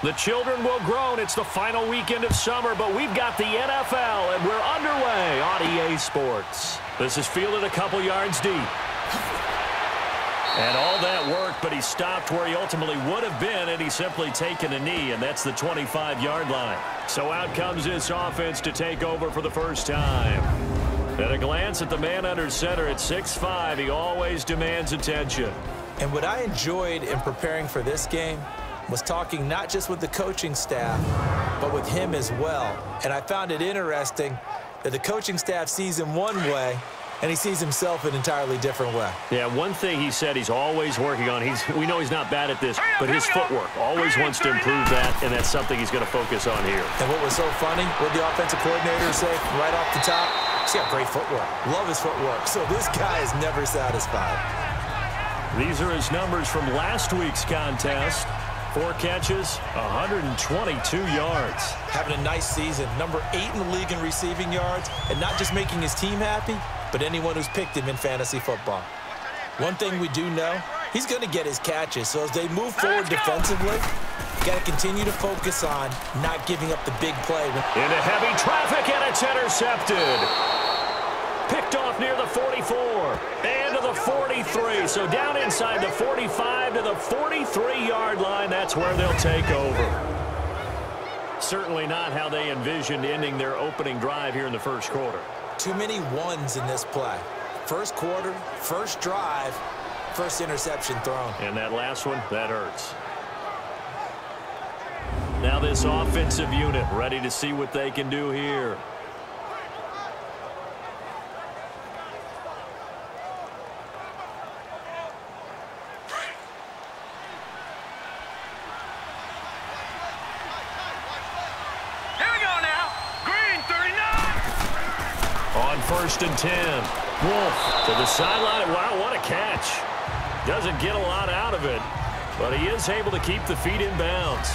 The children will groan. It's the final weekend of summer, but we've got the NFL, and we're underway on EA Sports. This is fielded a couple yards deep. And all that work, but he stopped where he ultimately would have been, and he's simply taken a knee, and that's the 25-yard line. So out comes this offense to take over for the first time. At a glance at the man under center at 6'5", he always demands attention. And what I enjoyed in preparing for this game was talking not just with the coaching staff, but with him as well. And I found it interesting that the coaching staff sees him one way, and he sees himself an entirely different way. Yeah, one thing he said he's always working on, we know he's not bad at this, but his footwork, always wants to improve that, and that's something he's going to focus on here. And what was so funny, what the offensive coordinator say right off the top, he's got great footwork. Love his footwork. So this guy is never satisfied. These are his numbers from last week's contest. 4 catches, 122 yards. Having a nice season. Number 8 in the league in receiving yards, and not just making his team happy, but anyone who's picked him in fantasy football. One thing we do know, he's going to get his catches. So as they move forward defensively, you got to continue to focus on not giving up the big play. Into heavy traffic, and it's intercepted. Picked off near the 44 and to the 43. So down inside the 45 to the 43-yard line. That's where they'll take over. Certainly not how they envisioned ending their opening drive here in the first quarter. Too many ones in this play. First quarter, first drive, first interception thrown. And that last one, that hurts. Now this offensive unit ready to see what they can do here. First and 10. Wolf to the sideline. Wow, what a catch. Doesn't get a lot out of it, but he is able to keep the feet in bounds.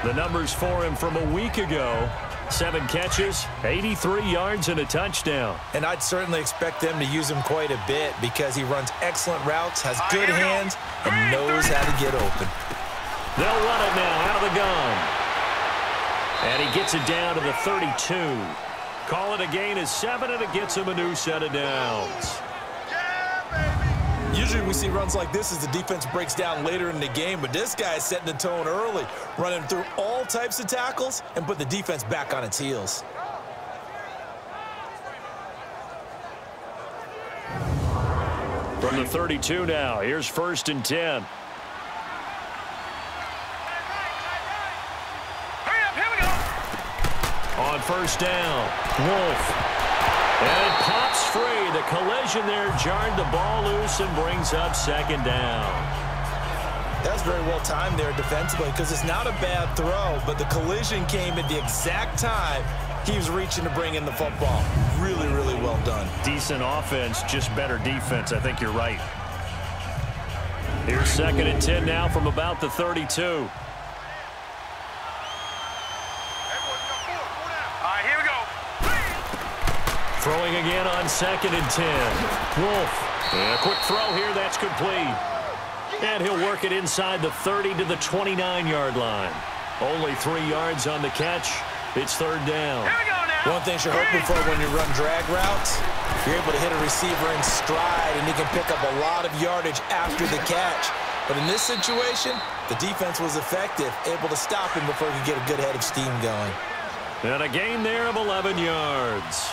The numbers for him from a week ago: 7 catches, 83 yards, and a touchdown. And I'd certainly expect them to use him quite a bit because he runs excellent routes, has good hands, and knows how to get open. They'll run it now out of the gun. And he gets it down to the 32. Call it a gain of 7, and it gets him a new set of downs. Usually we see runs like this as the defense breaks down later in the game, but this guy is setting the tone early, running through all types of tackles and put the defense back on its heels. From the 32 now, here's first and 10. On first down, Wolf. And it pops free. The collision there jarred the ball loose and brings up second down. That's very well timed there defensively because it's not a bad throw, but the collision came at the exact time he was reaching to bring in the football. Really, really well done. Decent offense, just better defense. I think you're right. Here's second and 10 now from about the 32. Throwing again on second and 10. Wolf. And a quick throw here. That's complete. And he'll work it inside the 30 to the 29-yard line. Only 3 yards on the catch. It's third down. One thing you're hoping for when you run drag routes, you're able to hit a receiver in stride, and he can pick up a lot of yardage after the catch. But in this situation, the defense was effective, able to stop him before he could get a good head of steam going. And a gain there of 11 yards.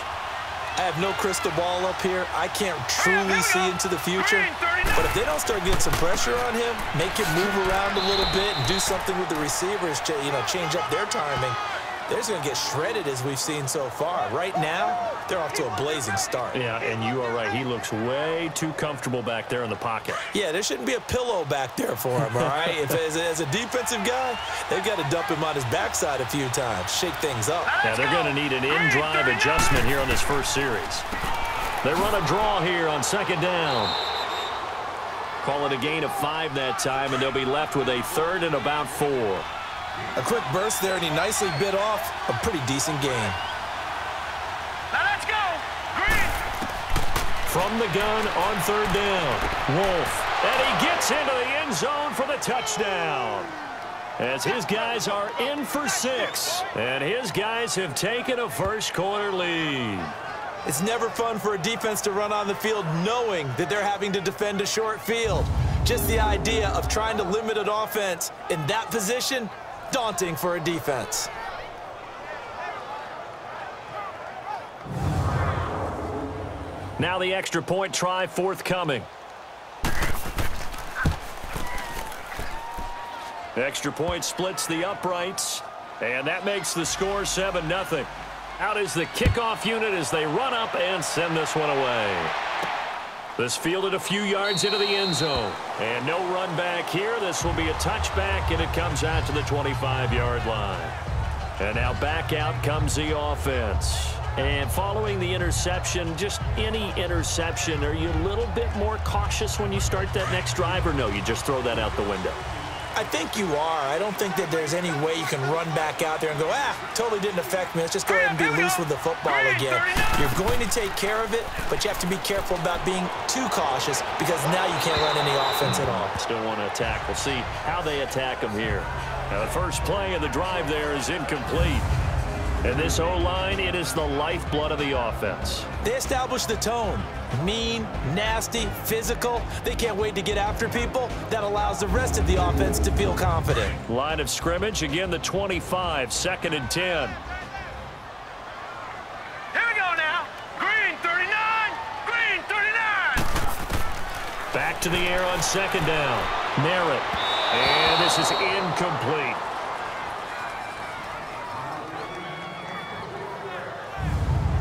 I have no crystal ball up here. I can't truly see into the future. But if they don't start getting some pressure on him, make him move around a little bit and do something with the receivers, change up their timing, they're just going to get shredded as we've seen so far. Right now, they're off to a blazing start. Yeah, and you are right. He looks way too comfortable back there in the pocket. Yeah, there shouldn't be a pillow back there for him, all right? As a defensive guy, they've got to dump him on his backside a few times, shake things up. Yeah, they're going to need an in-drive adjustment here on this first series. They run a draw here on second down. Call it a gain of 5 that time, and they'll be left with a third and about 4. A quick burst there, and he nicely bit off a pretty decent gain. Now let's go. Green. From the gun on third down, Wolf. And he gets into the end zone for the touchdown. as his guys are in for 6. And his guys have taken a first-quarter lead. It's never fun for a defense to run on the field knowing that they're having to defend a short field. Just the idea of trying to limit an offense in that position, daunting for a defense. Now the extra point try forthcoming. Extra point splits the uprights, and that makes the score 7-0. Out is the kickoff unit as they run up and send this one away. This fielded a few yards into the end zone. And no run back here. This will be a touchback, and it comes out to the 25-yard line. And now back out comes the offense. And following the interception, just any interception, are you a little bit more cautious when you start that next drive, or no, you just throw that out the window? I think you are. I don't think that there's any way you can run back out there and go, totally didn't affect me. Let's just go ahead and be loose with the football again. You're going to take care of it, but you have to be careful about being too cautious because now you can't run any offense at all. Still want to attack. We'll see how they attack them here. Now, the first play of the drive there is incomplete. And this O-line, it is the lifeblood of the offense. They establish the tone. Mean, nasty, physical. They can't wait to get after people. That allows the rest of the offense to feel confident. Line of scrimmage, again the 25, 2nd and 10. Here we go now. Green 39. Green 39. Back to the air on 2nd down. Merritt. And this is incomplete.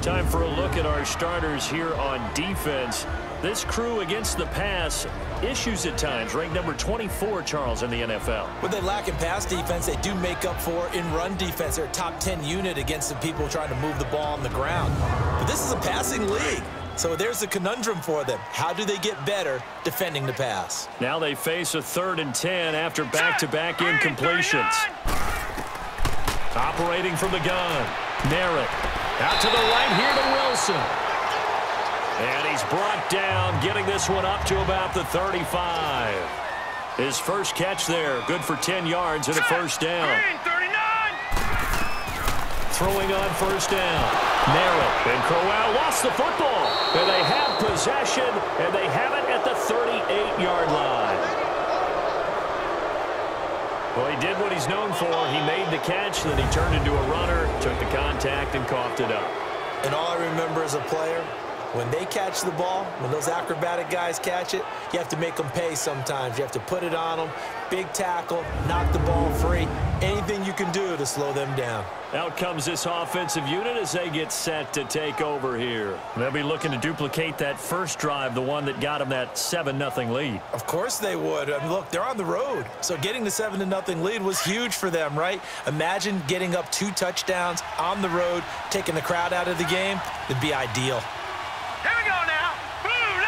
Time for a look at our starters here on defense. This crew against the pass, issues at times. Ranked number 24, Charles, in the NFL. When they lack in pass defense, they do make up for in run defense. They're a top 10 unit against the people trying to move the ball on the ground. But this is a passing league. So there's a conundrum for them. How do they get better defending the pass? Now they face a 3rd and 10 after back-to-back incompletions. Operating from the gun, Merritt. Out to the right here to Wilson. And he's brought down, getting this one up to about the 35. His first catch there, good for 10 yards and a first down. Throwing on first down. Merritt and Crowell lost the football. And they have possession, and they have it at the 38-yard line. Well, he did what he's known for. He made the catch, then he turned into a runner, took the contact, and coughed it up. And all I remember as a player, when they catch the ball, when those acrobatic guys catch it, you have to make them pay sometimes. You have to put it on them, big tackle, knock the ball free, anything you can do to slow them down. Out comes this offensive unit as they get set to take over here. They'll be looking to duplicate that first drive, the one that got them that 7-0 lead. Of course they would. I mean, look, they're on the road. So getting the 7-0 lead was huge for them, right? Imagine getting up 2 touchdowns on the road, taking the crowd out of the game. It'd be ideal. Here we go now. Blue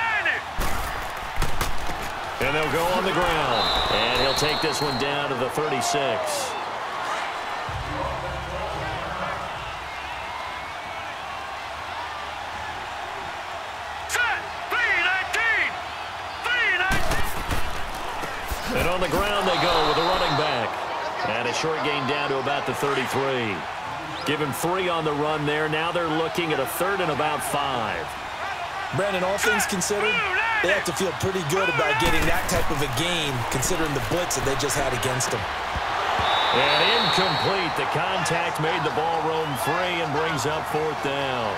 90. And they'll go on the ground. And he'll take this one down to the 36. And on the ground they go with a running back. And a short gain down to about the 33. Give him 3 on the run there. Now they're looking at a 3rd and about 5. Brandon, all things considered, they have to feel pretty good about getting that type of a gain, considering the blitz that they just had against them. And incomplete. The contact made the ball roam free and brings up 4th down.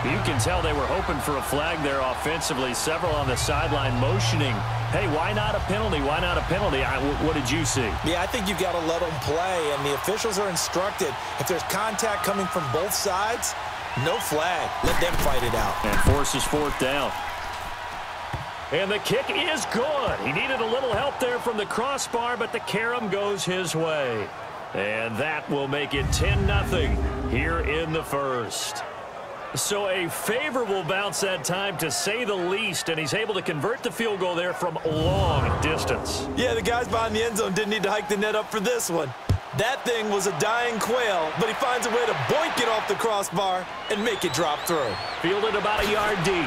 You can tell they were hoping for a flag there offensively. Several on the sideline motioning, hey, why not a penalty? Why not a penalty? What did you see? Yeah, I think you've got to let them play, and the officials are instructed. If there's contact coming from both sides, no flag. Let them fight it out. And forces 4th down. And the kick is good. He needed a little help there from the crossbar, but the carom goes his way. And that will make it 10-0 here in the first. So a favorable bounce that time, to say the least, and he's able to convert the field goal there from long distance. Yeah, the guys behind the end zone didn't need to hike the net up for this one. That thing was a dying quail, but he finds a way to boink it off the crossbar and make it drop through. Fielded about a yard deep.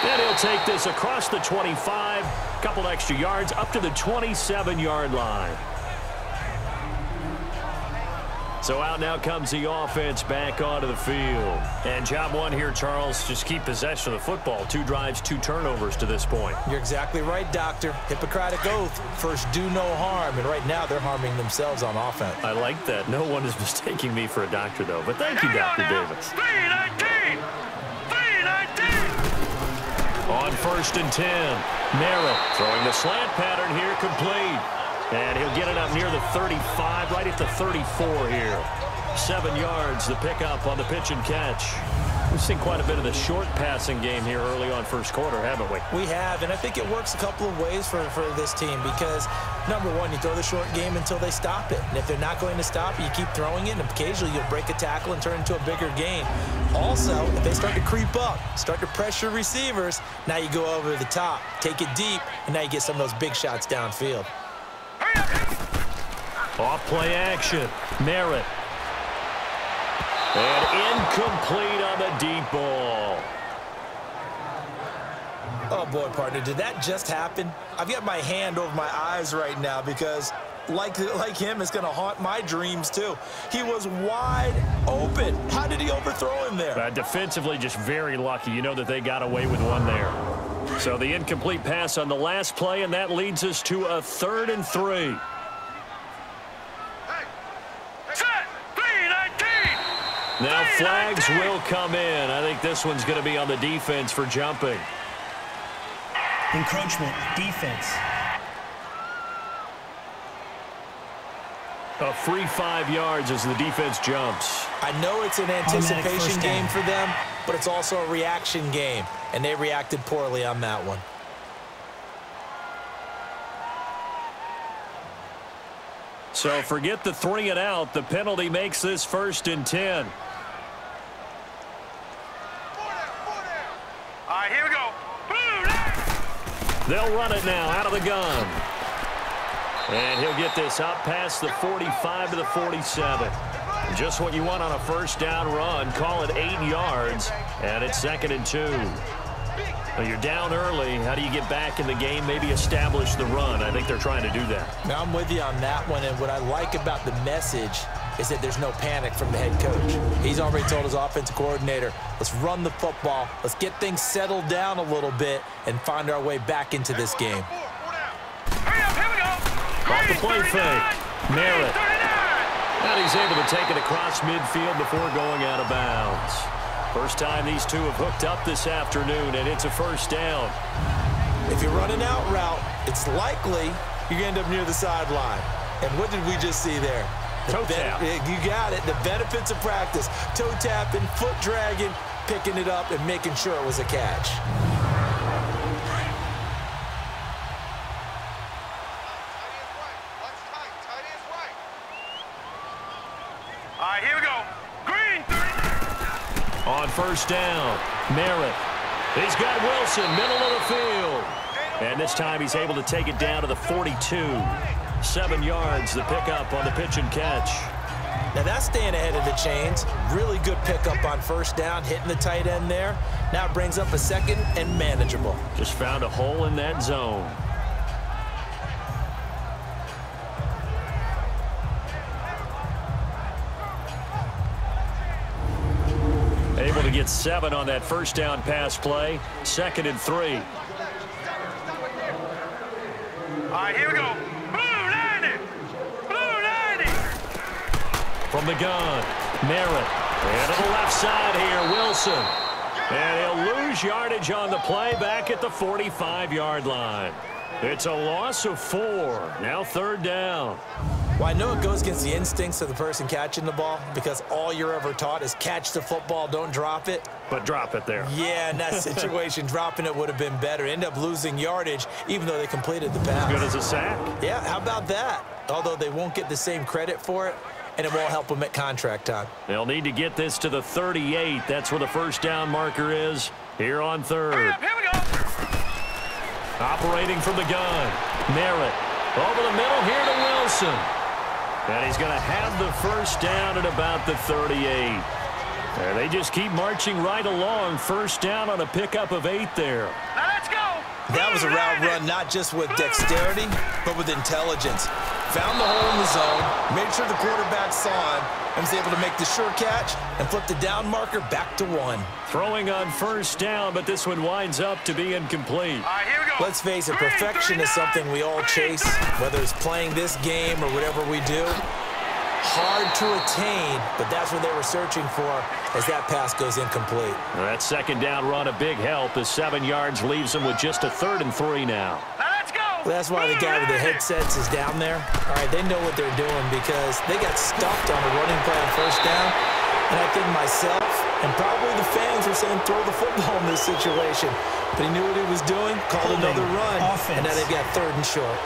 And he'll take this across the 25, a couple extra yards, up to the 27-yard line. So out now comes the offense back onto the field. And job one here, Charles, just keep possession of the football. 2 drives, 2 turnovers to this point. You're exactly right, Doctor. Hippocratic oath, first do no harm. And right now they're harming themselves on offense. I like that. No one is mistaking me for a doctor, though. But thank you, Dr. Davis. 319! 319! On 1st and 10, Merritt throwing the slant pattern here, complete. And he'll get it up near the 35, right at the 34 here. 7 yards, the pickup on the pitch and catch. We've seen quite a bit of the short passing game here early on first quarter, haven't we? We have, and I think it works a couple of ways for this team because, number one, you throw the short game until they stop it. And if they're not going to stop it, you keep throwing it, and occasionally you'll break a tackle and turn into a bigger gain. Also, if they start to creep up, start to pressure receivers, now you go over the top, take it deep, and now you get some of those big shots downfield. Off play action. Merritt. And incomplete on the deep ball. Oh, boy, partner, did that just happen? I've got my hand over my eyes right now because, like him, it's going to haunt my dreams, too. He was wide open. How did he overthrow him there? Defensively, just very lucky. You know that they got away with one there. So the incomplete pass on the last play, and that leads us to a 3rd and 3. Now flags will come in. I think this one's going to be on the defense for jumping. Encroachment, defense. A free 5 yards as the defense jumps. I know it's an anticipation game for them, but it's also a reaction game, and they reacted poorly on that one. So forget the 3 and out. The penalty makes this 1st and 10. All right, here we go. They'll run it now out of the gun. And he'll get this up past the 45 to the 47. Just what you want on a first down run. Call it 8 yards, and it's 2nd and 2. Well, you're down early. How do you get back in the game? Maybe establish the run. I think they're trying to do that. Now, I'm with you on that one, and what I like about the message is that there's no panic from the head coach. He's already told his offensive coordinator, let's run the football, let's get things settled down a little bit and find our way back into this game. Hurry up, here we go. Off the play fake. Merritt. And he's able to take it across midfield before going out of bounds. First time these two have hooked up this afternoon, and it's a first down. If you're running out route, it's likely you're going to end up near the sideline. And what did we just see there? Toe tap. You got it. The benefits of practice. Toe tapping, foot dragging, picking it up, and making sure it was a catch. All right, here we go. Green, 30. On first down, Merritt. He's got Wilson, middle of the field. And this time he's able to take it down to the 42. 7 yards, the pickup on the pitch and catch. Now that's staying ahead of the chains. Really good pickup on first down, hitting the tight end there. Now it brings up a 2nd and manageable. Just found a hole in that zone. Able to get 7 on that first down pass play. 2nd and 3. All right, here we go. Blue 90. Blue 90. From the gun, Merritt. And to the left side here, Wilson. And he'll lose yardage on the play back at the 45-yard line. It's a loss of 4. Now 3rd down. Well, I know it goes against the instincts of the person catching the ball because all you're ever taught is catch the football, don't drop it. But drop it there. Yeah, in that situation, dropping it would have been better. End up losing yardage even though they completed the pass. Good as a sack. Yeah, how about that? Although they won't get the same credit for it, and it won't help them at contract time. They'll need to get this to the 38. That's where the first down marker is here on 3rd. Here we go. Operating from the gun, Merritt. Over the middle here to Wilson. And he's going to have the first down at about the 38. And they just keep marching right along. First down on a pickup of 8 there. Now let's go. That was a route run not just with dexterity, but with intelligence. Found the hole in the zone, made sure the quarterback saw him, and was able to make the sure catch and flip the down marker back to 1. Throwing on first down, but this one winds up to be incomplete. All right, here we go. Let's face it, perfection is something we all chase, whether it's playing this game or whatever we do. Hard to attain, but that's what they were searching for as that pass goes incomplete. That second down run, a big help. The 7 yards leaves them with just a 3rd and 3 now. Now let's go. Well, that's why the guy with the headsets is down there. All right, they know what they're doing because they got stuffed on a running play on first down. And I think myself and probably the fans were saying throw the football in this situation. But he knew what he was doing, called another run, and now they've got 3rd and short.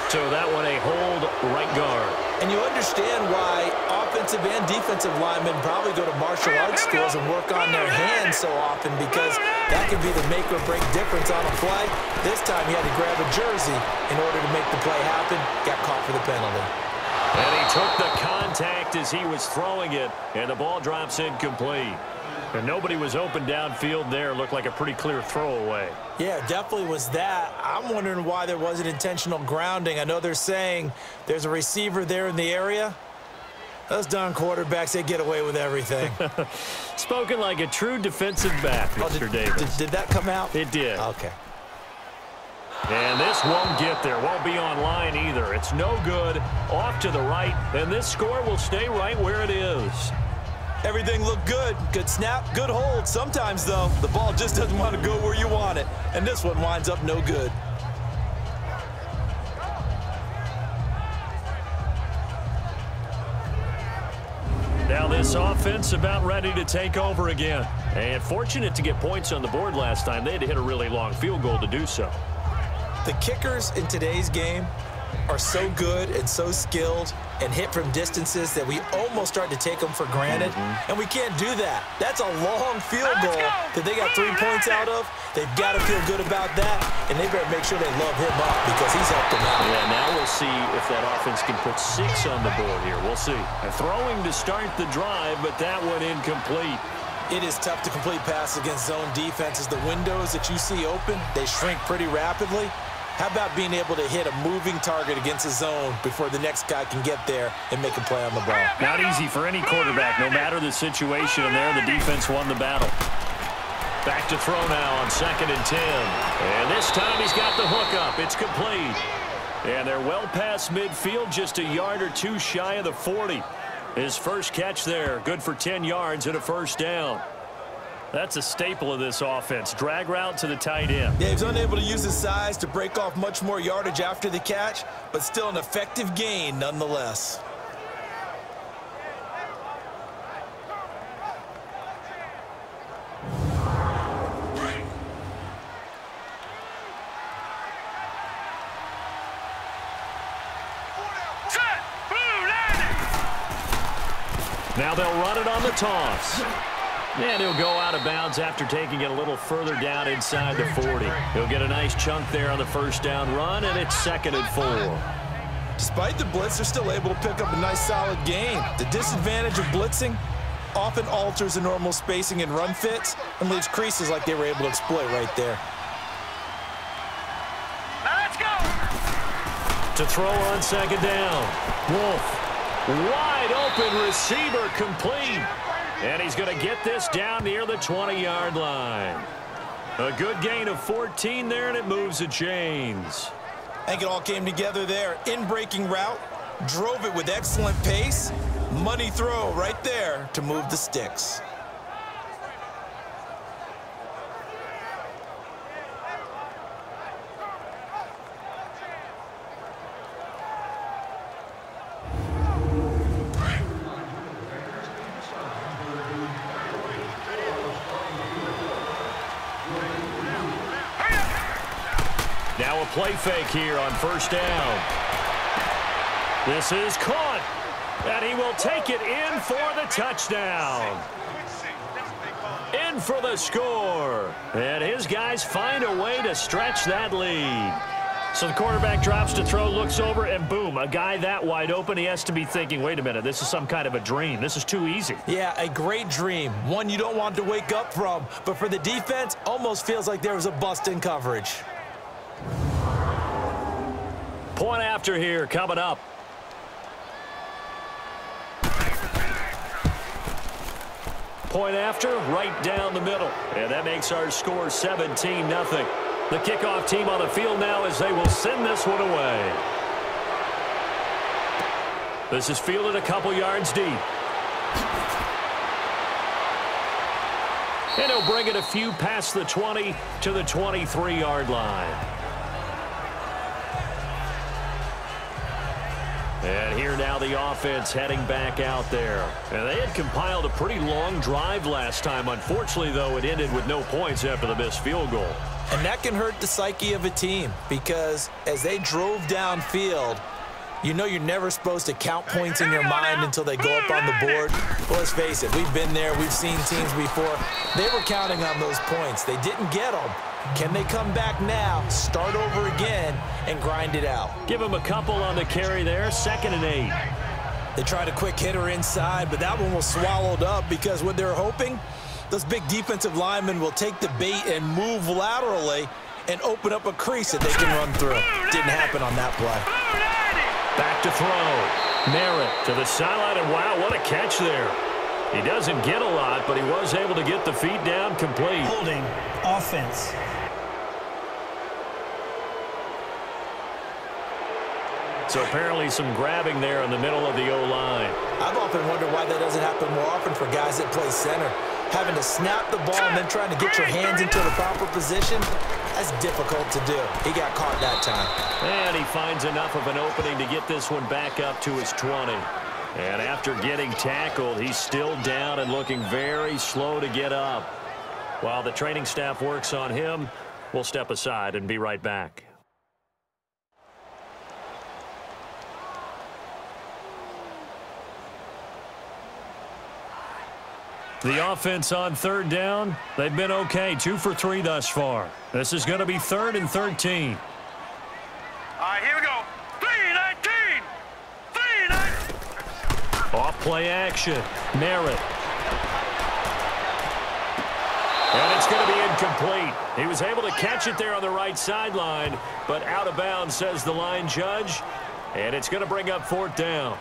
So that one a hold right guard. And you understand why offensive and defensive linemen probably go to martial arts schools and work on their hands so often, because that can be the make or break difference on a play. This time he had to grab a jersey in order to make the play happen. Got caught for the penalty. And he took the contact as he was throwing it, and the ball drops incomplete. And nobody was open downfield there. Looked like a pretty clear throwaway. Yeah, definitely was that. I'm wondering why there wasn't intentional grounding. I know they're saying there's a receiver there in the area. Those darn quarterbacks, they get away with everything. Spoken like a true defensive back, Mr. Davis. Did that come out? It did. Okay. And this won't get there. Won't be on line either. It's no good. Off to the right. And this score will stay right where it is. Everything looked good. Good snap, good hold. Sometimes, though, the ball just doesn't want to go where you want it. And this one winds up no good. Now this offense about ready to take over again. And fortunate to get points on the board last time. They had to hit a really long field goal to do so. The kickers in today's game are so good and so skilled and hit from distances that we almost start to take them for granted. And we can't do that. That's a long field goal that they got 3 points out of. They've got to feel good about that, and they better make sure they love him up because he's helped them out. Yeah, now we'll see if that offense can put 6 on the board here. We'll see. And throwing to start the drive, but that one incomplete. It is tough to complete passes against zone defenses. The windows that you see open, they shrink pretty rapidly. How about being able to hit a moving target against a zone before the next guy can get there and make a play on the ball? Not easy for any quarterback, no matter the situation. And there, the defense won the battle. Back to throw now on 2nd and 10. And this time he's got the hook up. It's complete. And they're well past midfield, just a yard or 2 shy of the 40. His first catch there, good for 10 yards and a first down. That's a staple of this offense. Drag route to the tight end. Yeah, he was unable to use his size to break off much more yardage after the catch, but still an effective gain nonetheless. Now they'll run it on the toss. And he'll go out of bounds after taking it a little further down inside the 40. He'll get a nice chunk there on the first down run, and it's 2nd and 4. Despite the blitz, they're still able to pick up a nice solid gain. The disadvantage of blitzing often alters the normal spacing and run fits and leaves creases like they were able to exploit right there. Let's go. To throw on 2nd down. Wolf. Wide open receiver complete. And he's going to get this down near the 20-yard line. A good gain of 14 there, and it moves the chains. I think it all came together there. In-breaking route, drove it with excellent pace. Money throw right there to move the sticks. Now a play fake here on first down. This is caught, and he will take it in for the touchdown. In for the score. And his guys find a way to stretch that lead. So the quarterback drops to throw, looks over, and boom, a guy that wide open, he has to be thinking, wait a minute, this is some kind of a dream. This is too easy. Yeah, a great dream. One you don't want to wake up from. But for the defense, almost feels like there was a bust in coverage. Point after here coming up. Point after, right down the middle. And that makes our score 17-0. The kickoff team on the field now as they will send this one away. This is fielded a couple yards deep. And he'll bring it a few past the 20 to the 23-yard line. And here now the offense heading back out there. And they had compiled a pretty long drive last time. Unfortunately, though, it ended with no points after the missed field goal. And that can hurt the psyche of a team because as they drove downfield, you know you're never supposed to count points in your mind until they go up on the board. Well, let's face it, we've been there. We've seen teams before. They were counting on those points. They didn't get them. Can they come back now, start over again, and grind it out? Give them a couple on the carry there, 2nd and 8. They tried a quick hitter inside, but that one was swallowed up because what they're hoping, those big defensive linemen will take the bait and move laterally and open up a crease that they can run through. Didn't happen on that play. Back to throw. Merritt to the sideline, and wow, what a catch there. He doesn't get a lot, but he was able to get the feet down complete. Holding offense. So apparently some grabbing there in the middle of the O-line. I've often wondered why that doesn't happen more often for guys that play center. Having to snap the ball and then trying to get your hands into the proper position, that's difficult to do. He got caught that time. And he finds enough of an opening to get this one back up to his 20. And after getting tackled, he's still down and looking very slow to get up. While the training staff works on him, we'll step aside and be right back. The offense on 3rd down, they've been okay, 2 for 3 thus far. This is going to be 3rd and 13. All right, here we go. 3-19. 3-19. Off play action. Merritt. And it's going to be incomplete. He was able to catch it there on the right sideline, but out of bounds, says the line judge. And it's going to bring up 4th down.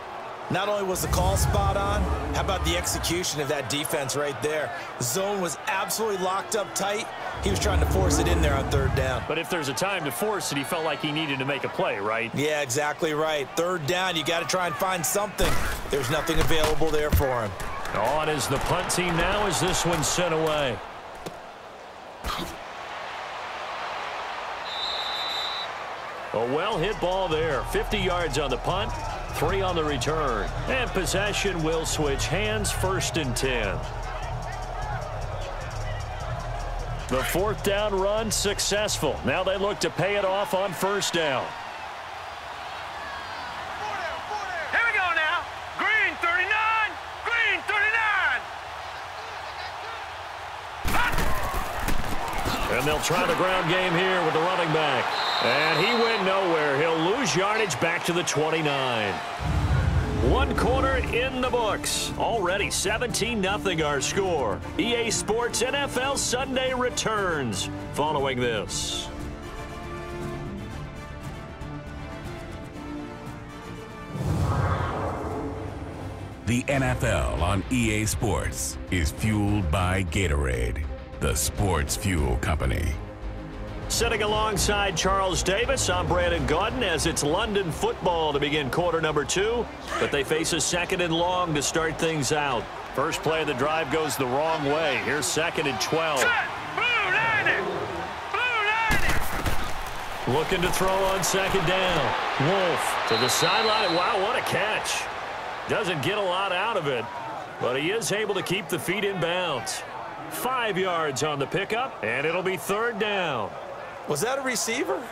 Not only was the call spot on, how about the execution of that defense right there? Zone was absolutely locked up tight. He was trying to force it in there on 3rd down. But if there's a time to force it, he felt like he needed to make a play, right? Yeah, exactly right. 3rd down, you got to try and find something. There's nothing available there for him. On is the punt team now as this one's sent away. A well-hit ball there. 50 yards on the punt, 3 on the return. And possession will switch hands, 1st and 10. The 4th down run successful. Now they look to pay it off on 1st down. Here we go now. Green 39. Green 39. And they'll try the ground game here with the running back. And he went nowhere. He'll lose yardage back to the 29. 1 quarter in the books. Already 17-0 our score. EA Sports NFL Sunday returns following this. The NFL on EA Sports is fueled by Gatorade, the sports fuel company. Sitting alongside Charles Davis, I'm Brandon Gaudin as it's London football to begin quarter number 2. But they face a 2nd and long to start things out. First play of the drive goes the wrong way. Here's 2nd and 12. Blue 90. Blue 90. Looking to throw on 2nd down. Wolf to the sideline. Wow, what a catch. Doesn't get a lot out of it, but he is able to keep the feet in bounds. 5 yards on the pickup, and it'll be 3rd down. Was that a receiver?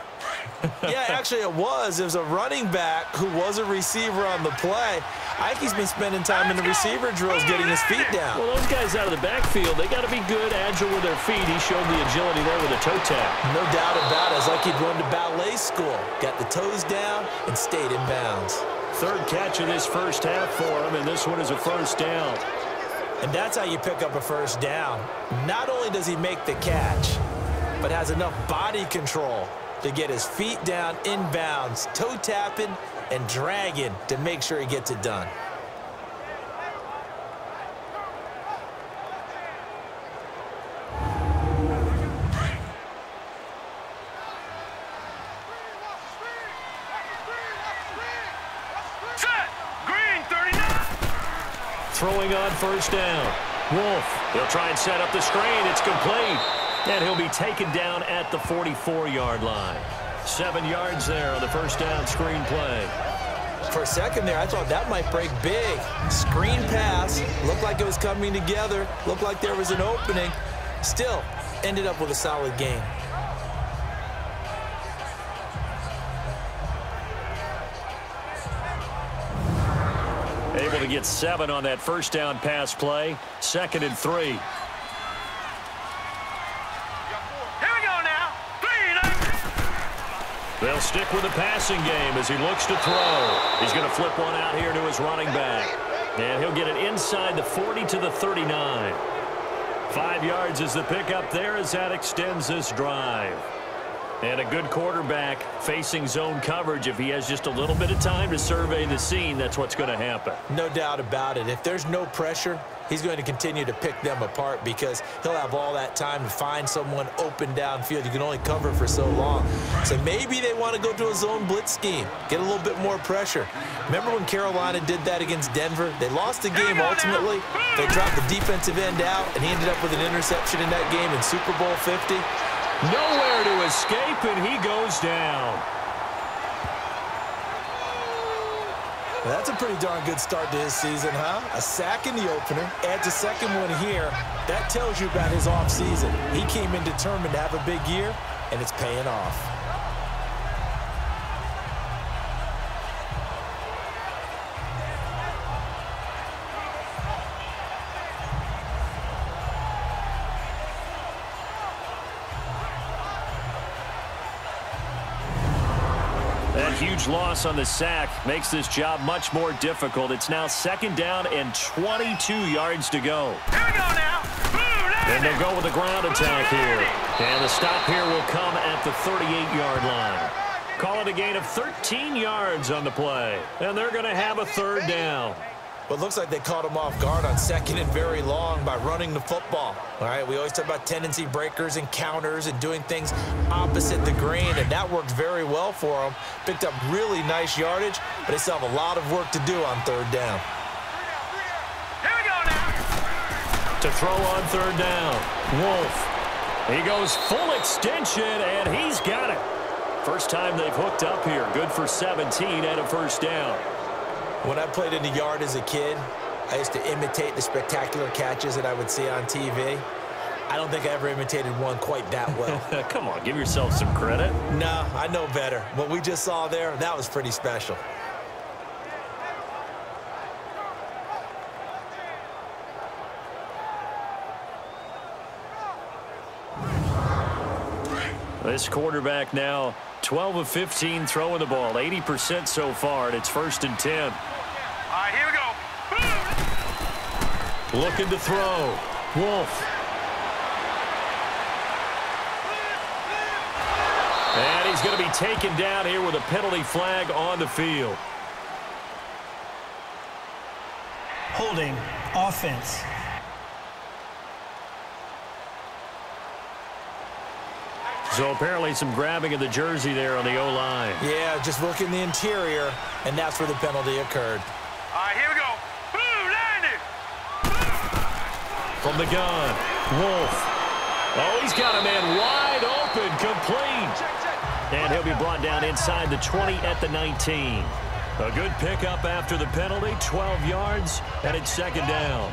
Yeah, actually it was. It was a running back who was a receiver on the play. I think he's been spending time in the receiver drills getting his feet down. Well, those guys out of the backfield, they got to be good, agile with their feet. He showed the agility there with a toe tap. No doubt about it. It's like he'd run to ballet school. Got the toes down and stayed in bounds. Third catch of this first half for him, and this one is a first down. And that's how you pick up a first down. Not only does he make the catch, but has enough body control to get his feet down in bounds, toe tapping and dragging to make sure he gets it done. Set. Green 39. Throwing on first down. Wolf, he'll try and set up the screen. It's complete. And he'll be taken down at the 44-yard line. 7 yards there on the first down screen play. For a second there, I thought that might break big. Screen pass. Looked like it was coming together. Looked like there was an opening. Still, ended up with a solid gain. Able to get 7 on that first down pass play. 2nd and 3. They'll stick with the passing game as he looks to throw. He's going to flip one out here to his running back. And he'll get it inside the 40 to the 39. 5 yards is the pickup there as that extends this drive. And a good quarterback facing zone coverage. If he has just a little bit of time to survey the scene, that's what's going to happen. No doubt about it. If there's no pressure, he's going to continue to pick them apart because he'll have all that time to find someone open downfield. You can only cover for so long. So maybe they want to go to a zone blitz scheme, get a little bit more pressure. Remember when Carolina did that against Denver? They lost the game ultimately. They dropped the defensive end out, and he ended up with an interception in that game in Super Bowl 50. Nowhere to escape, and he goes down. Well, that's a pretty darn good start to his season, huh? A sack in the opener, adds a second one here. That tells you about his offseason. He came in determined to have a big year, and it's paying off. That huge loss on the sack makes this job much more difficult. It's now 2nd down and 22 yards to go. Here we go now. And they'll go with the ground attack here. And the stop here will come at the 38-yard line. Call it a gain of 13 yards on the play. And they're going to have a 3rd down. But it looks like they caught him off guard on 2nd and very long by running the football. All right, we always talk about tendency breakers and counters and doing things opposite the grain, and that worked very well for them. Picked up really nice yardage, but they still have a lot of work to do on 3rd down. Here we go now. To throw on 3rd down, Wolf. He goes full extension, and he's got it. First time they've hooked up here. Good for 17 and a first down. When I played in the yard as a kid, I used to imitate the spectacular catches that I would see on TV. I don't think I ever imitated one quite that well. Come on, give yourself some credit. No, I know better. What we just saw there, that was pretty special. This quarterback now 12 of 15 throwing the ball, 80% so far, and it's 1st and 10. All right, here we go. Looking to throw. Wolf. And he's going to be taken down here with a penalty flag on the field. Holding, offense. So apparently some grabbing of the jersey there on the O-line. Yeah, just working the interior, and that's where the penalty occurred. All right, here we go. From the gun, Wolf. Oh, he's got a man wide open, complete. And he'll be brought down inside the 20 at the 19. A good pickup after the penalty, 12 yards, and it's 2nd down.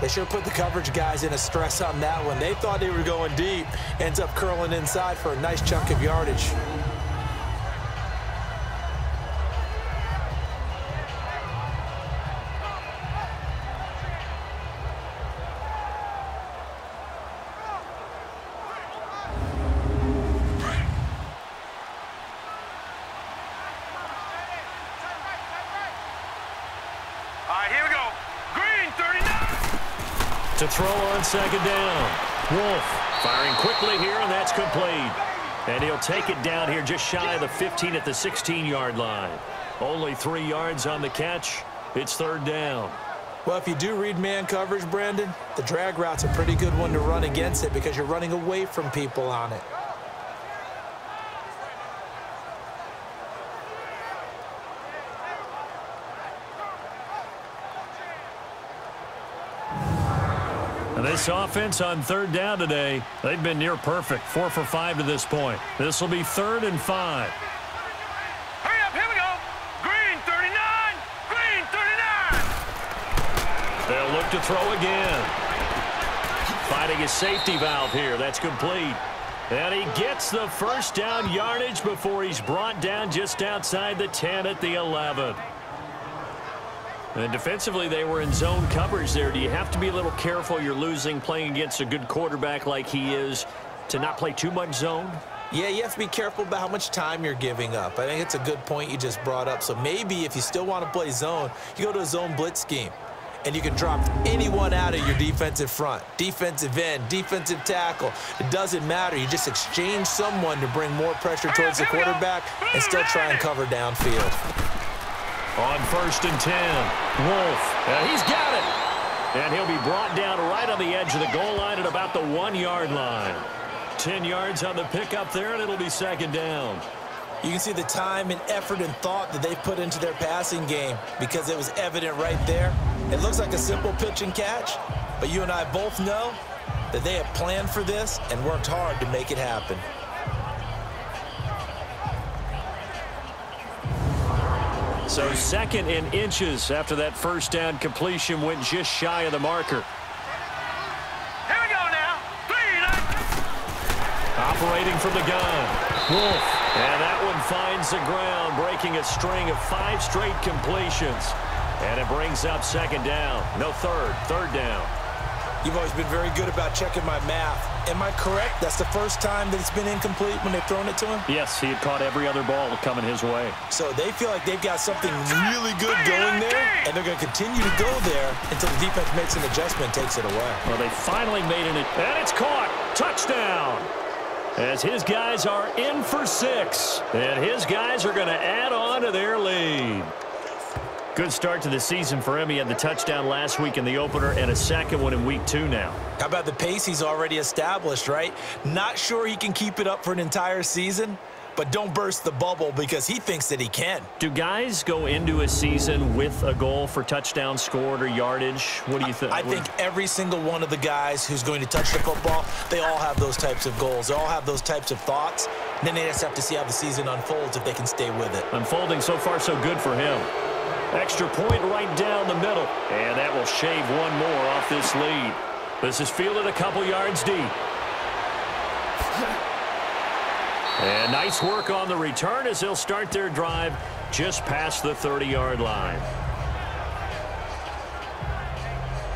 They should have put the coverage guys in a stress on that one. They thought they were going deep. Ends up curling inside for a nice chunk of yardage. To throw on second down. Wolf firing quickly here, and that's complete. And he'll take it down here just shy of the 15 at the 16-yard line. Only 3 yards on the catch. It's third down. Well, if you do read man coverage, Brandon, the drag route's a pretty good one to run against it because you're running away from people on it. This offense on third down today, they've been near perfect. 4 for 5 to this point. This will be 3rd and 5. Hurry up, here we go. Green 39, green 39. They'll look to throw again. Finding a safety valve here. That's complete. And he gets the first down yardage before he's brought down just outside the 10 at the 11. And defensively, they were in zone coverage there. Do you have to be a little careful? You're losing playing against a good quarterback like he is to not play too much zone? Yeah, you have to be careful about how much time you're giving up. I think it's a good point you just brought up. So maybe if you still want to play zone, you go to a zone blitz scheme. And you can drop anyone out of your defensive front, defensive end, defensive tackle. It doesn't matter. You just exchange someone to bring more pressure towards the quarterback and still try and cover downfield. On 1st and 10, Wolf. He's got it. And he'll be brought down right on the edge of the goal line at about the 1-yard line. 10 yards on the pickup there, and it'll be second down. You can see the time and effort and thought that they've put into their passing game because it was evident right there. It looks like a simple pitch and catch, but you and I both know that they have planned for this and worked hard to make it happen. So 2nd and inches after that first down completion went just shy of the marker. Here we go now. 3. Operating from the gun. Wolf. And that one finds the ground, breaking a string of 5 straight completions. And it brings up second down. No, third down. You've always been very good about checking my math. Am I correct? That's the first time that it's been incomplete when they've thrown it to him? Yes, he had caught every other ball coming his way. So they feel like they've got something really good going there, and they're going to continue to go there until the defense makes an adjustment and takes it away. Well, they finally made it, and it's caught. Touchdown. As his guys are in for 6, and his guys are going to add on to their lead. Good start to the season for him. He had the touchdown last week in the opener and a second one in week 2 now. How about the pace he's already established, right? Not sure he can keep it up for an entire season, but don't burst the bubble because he thinks that he can. Do guys go into a season with a goal for touchdown scored or yardage? What do you think? I think every single one of the guys who's going to touch the football, they all have those types of goals. They all have those types of thoughts. And then they just have to see how the season unfolds if they can stay with it. Unfolding so far so good for him. Extra point right down the middle. And that will shave one more off this lead. This is fielded a couple yards deep. And nice work on the return as they'll start their drive just past the 30-yard line.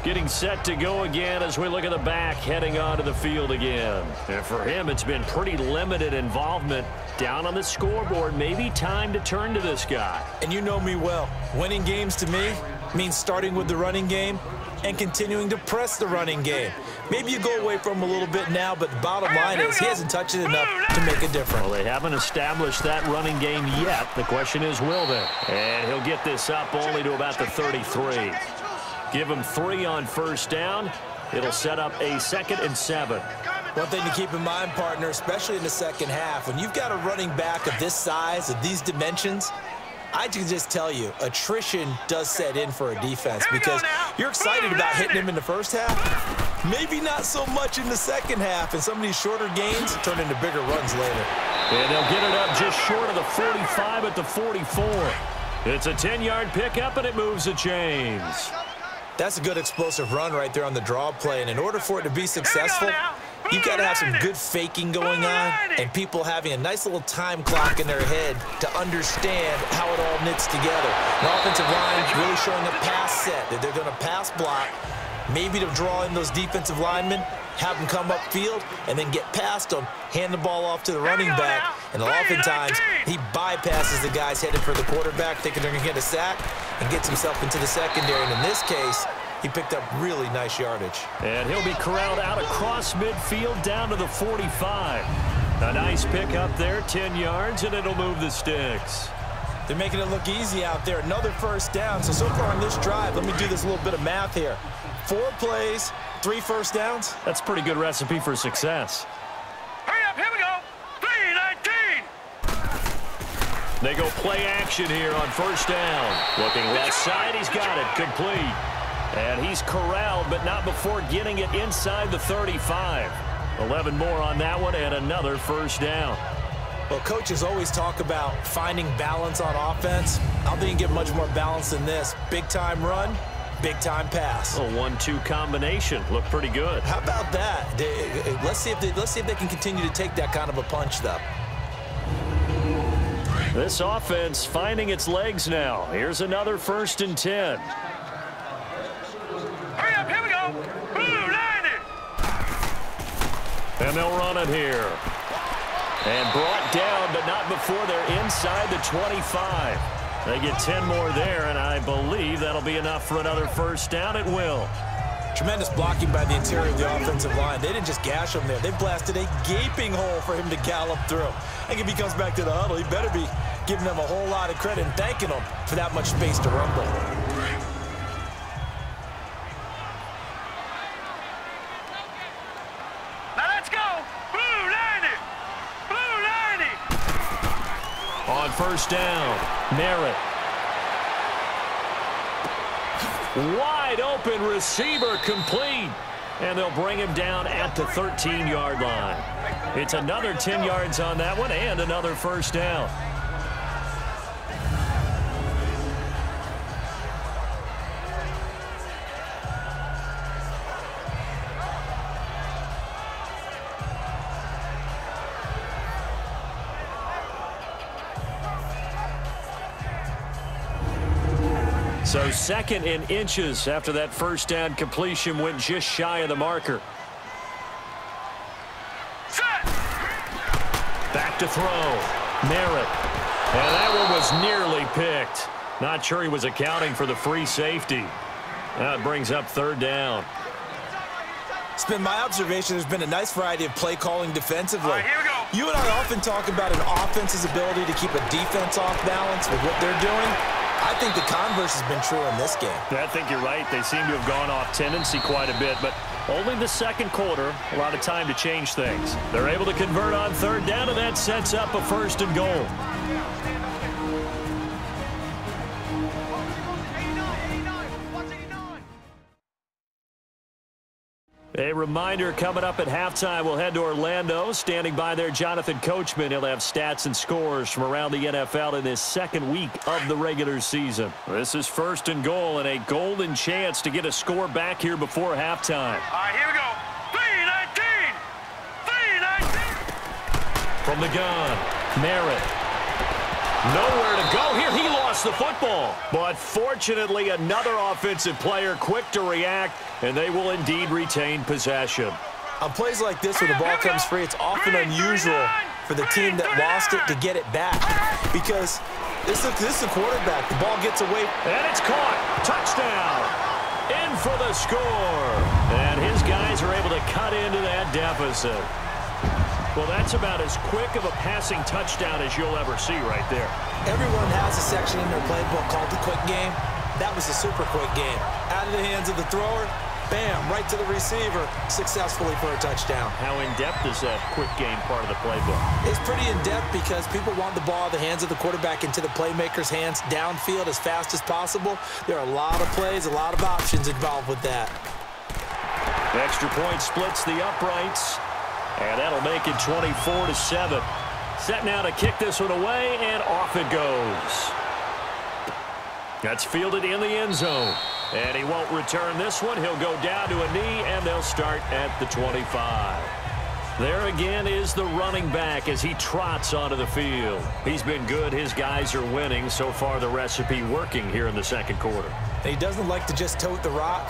Getting set to go again as we look at the back heading onto the field again. And for him, it's been pretty limited involvement down on the scoreboard. Maybe time to turn to this guy. And you know me well. Winning games to me means starting with the running game and continuing to press the running game. Maybe you go away from him a little bit now, but the bottom line is he hasn't touched it enough to make a difference. Well, they haven't established that running game yet. The question is, will they? And he'll get this up only to about the 33. Give him 3 on first down. It'll set up a 2nd and 7. One thing to keep in mind, partner, especially in the second half, when you've got a running back of this size, of these dimensions, I can just tell you, attrition does set in for a defense because you're excited about hitting him in the first half. Maybe not so much in the second half, and some of these shorter gains turn into bigger runs later. And they'll get it up just short of the 45 at the 44. It's a 10-yard pickup, and it moves the chains. That's a good explosive run right there on the draw play, and in order for it to be successful, you've got to have some good faking going on and people having a nice little time clock in their head to understand how it all knits together. The offensive line really showing a pass set that they're going to pass block, maybe to draw in those defensive linemen, have them come upfield, and then get past them, hand the ball off to the running back, and oftentimes he bypasses the guys headed for the quarterback, thinking they're going to get a sack, and gets himself into the secondary. And in this case, He picked up really nice yardage. And he'll be corralled out across midfield down to the 45. A nice pick up there, 10 yards, and it'll move the sticks. They're making it look easy out there. Another first down. So far on this drive, let me do this little bit of math here. 4 plays, 3 first downs. That's a pretty good recipe for success. Hurry up, here we go. 3-19. They go play action here on first down. Looking left side, he's got it, complete. And he's corralled, but not before getting it inside the 35. 11 more on that one, and another first down. Well, coaches always talk about finding balance on offense. I don't think you get much more balance than this. Big-time run, big-time pass. A 1-2 combination. Looked pretty good. How about that? Let's see if they can continue to take that kind of a punch, though. This offense finding its legs now. Here's another 1st and 10. Hurry up, here we go. Blue 90. And they'll run it here. And brought down, but not before they're inside the 25. They get 10 more there, and I believe that'll be enough for another first down. It will. Tremendous blocking by the interior of the offensive line. They didn't just gash him there. They blasted a gaping hole for him to gallop through. I think if he comes back to the huddle, he better be giving them a whole lot of credit and thanking them for that much space to rumble. Now let's go. Blue 90. Blue 90. On first down, Merritt. Wide open receiver, complete. And they'll bring him down at the 13-yard line. It's another 10 yards on that one and another first down. So 2nd and inches after that first down completion went just shy of the marker. Set. Back to throw. Merritt. And that one was nearly picked. Not sure he was accounting for the free safety. Now it brings up 3rd down. It's been my observation there's been a nice variety of play calling defensively. All right, here we go. You and I often talk about an offense's ability to keep a defense off balance with what they're doing. I think the converse has been true in this game. I think you're right. They seem to have gone off tendency quite a bit, but only the 2nd quarter, a lot of time to change things. They're able to convert on 3rd down, and that sets up a 1st and goal. A reminder coming up at halftime, we'll head to Orlando. Standing by there, Jonathan Coachman. He'll have stats and scores from around the NFL in this 2nd week of the regular season. This is 1st and goal and a golden chance to get a score back here before halftime. All right, here we go. 3-19. 3-19. From the gun, Merritt. Nowhere to go here. He lost the football. But fortunately, another offensive player quick to react, and they will indeed retain possession. On plays like this where the ball comes free, it's often unusual for the team that lost it to get it back. Because this is the quarterback. The ball gets away. And it's caught. Touchdown. In for the score. And his guys are able to cut into that deficit. Well, that's about as quick of a passing touchdown as you'll ever see right there. Everyone has a section in their playbook called the quick game. That was a super quick game. Out of the hands of the thrower, bam, right to the receiver, successfully for a touchdown. How in-depth is that quick game part of the playbook? It's pretty in-depth because people want the ball out of the hands of the quarterback into the playmaker's hands downfield as fast as possible. There are a lot of plays, a lot of options involved with that. The extra point splits the uprights. And that'll make it 24-7. Set now to kick this one away, and off it goes. That's fielded in the end zone. And he won't return this one. He'll go down to a knee, and they'll start at the 25. There again is the running back as he trots onto the field. He's been good. His guys are winning. So far, the recipe working here in the 2nd quarter. He doesn't like to just tote the rock.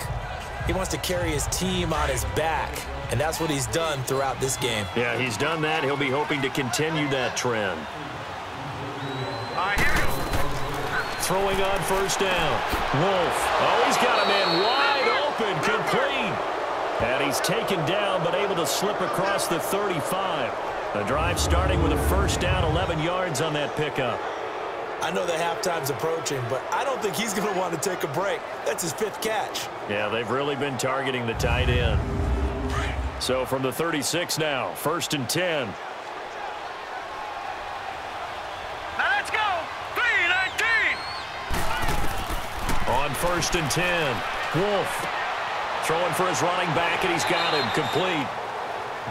He wants to carry his team on his back. And that's what he's done throughout this game. Yeah, he's done that. He'll be hoping to continue that trend. All right, here we go. Throwing on first down. Wolf. Oh, he's got a man wide open, complete. And he's taken down, but able to slip across the 35. The drive starting with a first down, 11 yards on that pickup. I know the halftime's approaching, but I don't think he's going to want to take a break. That's his 5th catch. Yeah, they've really been targeting the tight end. So from the 36 now, 1st and 10. Now let's go. 3-19. On 1st and 10, Wolf throwing for his running back, and he's got him complete.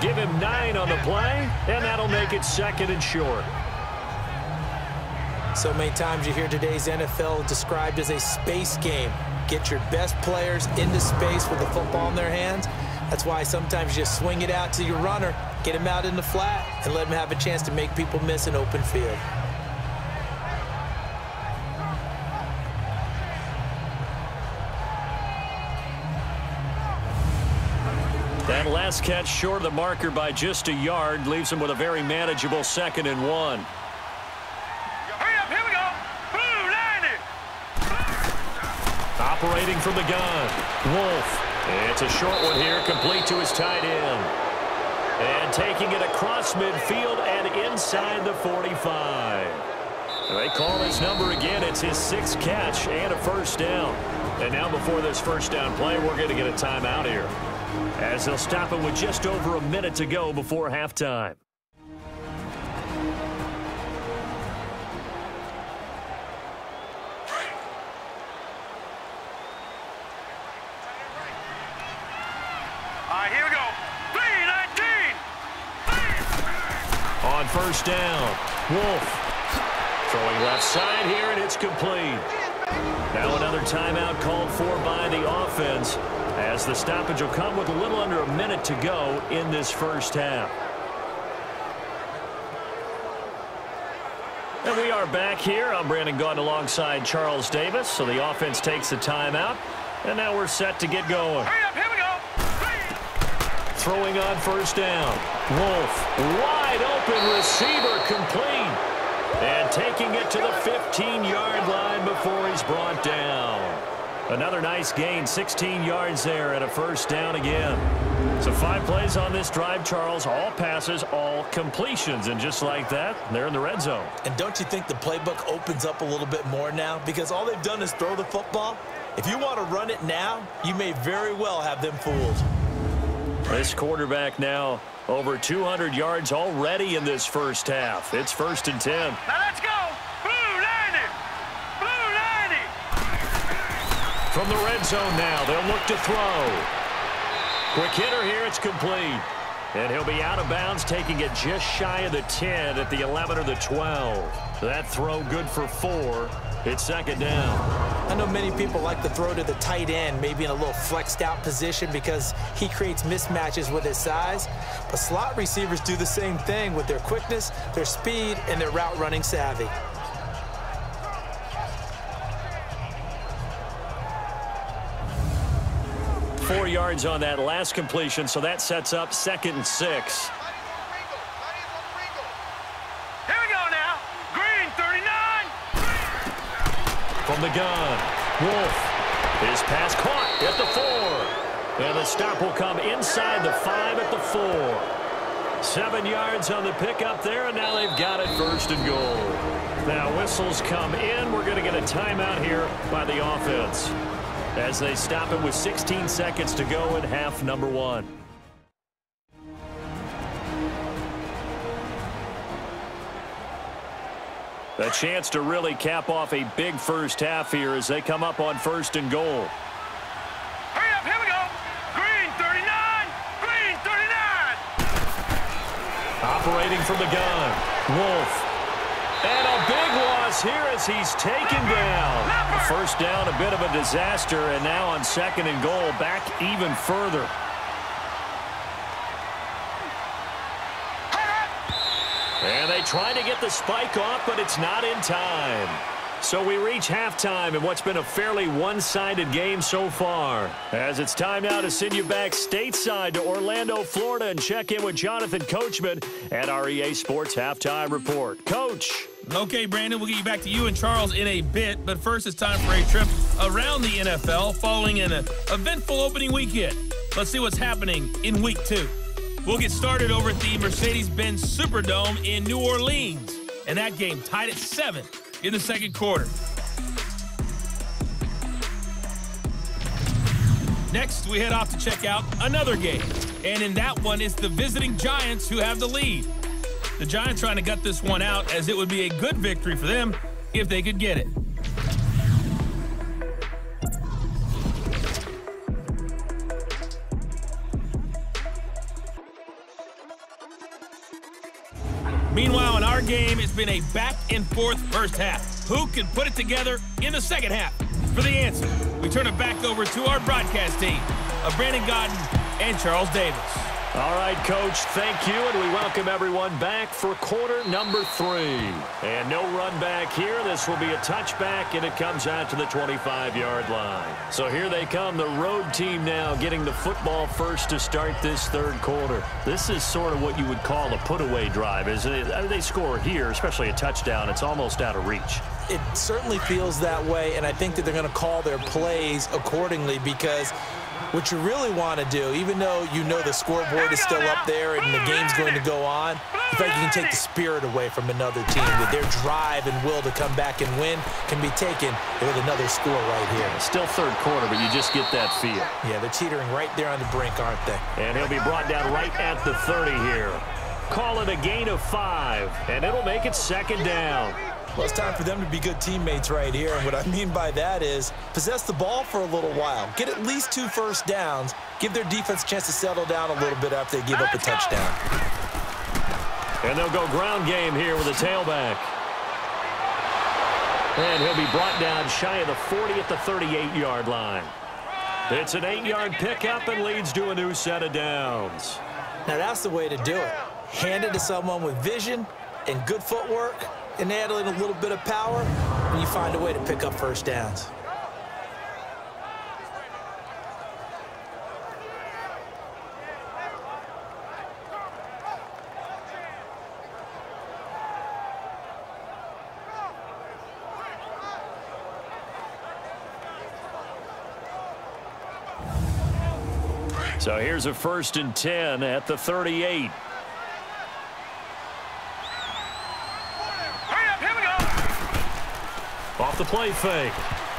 Give him 9 on the play, and that'll make it 2nd and short. So many times you hear today's NFL described as a space game. Get your best players into space with the football in their hands. That's why sometimes you just swing it out to your runner, get him out in the flat, and let him have a chance to make people miss an open field. That last catch short of the marker by just a yard leaves him with a very manageable 2nd and 1. Hurry up, here we go. Blue 90. Operating from the gun, Wolf. It's a short one here, complete to his tight end. And taking it across midfield and inside the 45. They call his number again. It's his 6th catch and a first down. And now before this first down play, we're going to get a timeout here, as they'll stop it with just over a minute to go before halftime. All right, here we go. 3-19. On first down, Wolf throwing left side here, and it's complete. Now another timeout called for by the offense, as the stoppage will come with a little under a minute to go in this first half. And we are back here. I'm Brandon Gaudin alongside Charles Davis. So the offense takes the timeout, and now we're set to get going. Hurry up, here we go. Throwing on first down, Wolf, wide open receiver, complete. And taking it to the 15-yard line before he's brought down. Another nice gain, 16 yards there, and a first down again. So 5 plays on this drive, Charles. All passes, all completions. And just like that, they're in the red zone. And don't you think the playbook opens up a little bit more now? Because all they've done is throw the football. If you want to run it now, you may very well have them fooled. This quarterback now over 200 yards already in this first half. It's 1st and 10. Now let's go. Blue 90. Blue 90. From the red zone now, they'll look to throw. Quick hitter here, it's complete. And he'll be out of bounds, taking it just shy of the 10 at the 11 or the 12. That throw good for 4. It's 2nd down. I know many people like to throw to the tight end, maybe in a little flexed out position because he creates mismatches with his size. But slot receivers do the same thing with their quickness, their speed, and their route running savvy. Four yards on that last completion, so that sets up 2nd and 6. Here we go now. Green 39. From the gun, Wolf. His pass caught at the 4. And the stop will come inside the 5 at the 4. 7 yards on the pickup there, and now they've got it 1st and goal. Now whistles come in. We're going to get a timeout here by the offense, as they stop it with 16 seconds to go in half number 1. A chance to really cap off a big first half here as they come up on 1st and goal. Hurry up, here we go. Green 39. Green 39. Operating from the gun, Wolf. And a big loss here as he's taken down. First down, a bit of a disaster, and now on 2nd and goal, back even further. And they try to get the spike off, but it's not in time. So we reach halftime in what's been a fairly one-sided game so far. As it's time now to send you back stateside to Orlando, Florida, and check in with Jonathan Coachman at our EA Sports Halftime Report. Coach. Okay, Brandon, we'll get you back to you and Charles in a bit, but first it's time for a trip around the NFL following an eventful opening weekend. Let's see what's happening in Week 2. We'll get started over at the Mercedes-Benz Superdome in New Orleans, and that game tied at 7 in the second quarter. Next, we head off to check out another game, and in that one, it's the visiting Giants who have the lead. The Giants trying to gut this one out, as it would be a good victory for them if they could get it. Meanwhile, in our game, it's been a back-and-forth first half. Who can put it together in the second half? For the answer, we turn it back over to our broadcast team of Brandon Godden and Charles Davis. All right, Coach, thank you, and we welcome everyone back for quarter number 3. And no run back here. This will be a touchback, and it comes out to the 25-yard line. So here they come, the road team now getting the football first to start this third quarter. This is sort of what you would call a put-away drive, isn't it? I mean, they score here, especially a touchdown. It's almost out of reach. It certainly feels that way, and I think that they're going to call their plays accordingly, because what you really want to do, even though you know the scoreboard is still up there and the game's going to go on, in fact, you can take the spirit away from another team, that their drive and will to come back and win can be taken with another score right here. Still third quarter, but you just get that feel. Yeah, they're teetering right there on the brink, aren't they? And he'll be brought down right at the 30 here. Call it a gain of 5, and it'll make it second down. Well, it's time for them to be good teammates right here, and what I mean by that is possess the ball for a little while, get at least 2 first downs, give their defense a chance to settle down a little bit after they give up a touchdown. And they'll go ground game here with a tailback. And he'll be brought down shy of the 40 at the 38-yard line. It's an 8-yard pickup and leads to a new set of downs. Now that's the way to do it. Hand it to someone with vision and good footwork, and add in a little bit of power, and you find a way to pick up first downs. So here's a 1st and 10 at the 38. Off the play fake.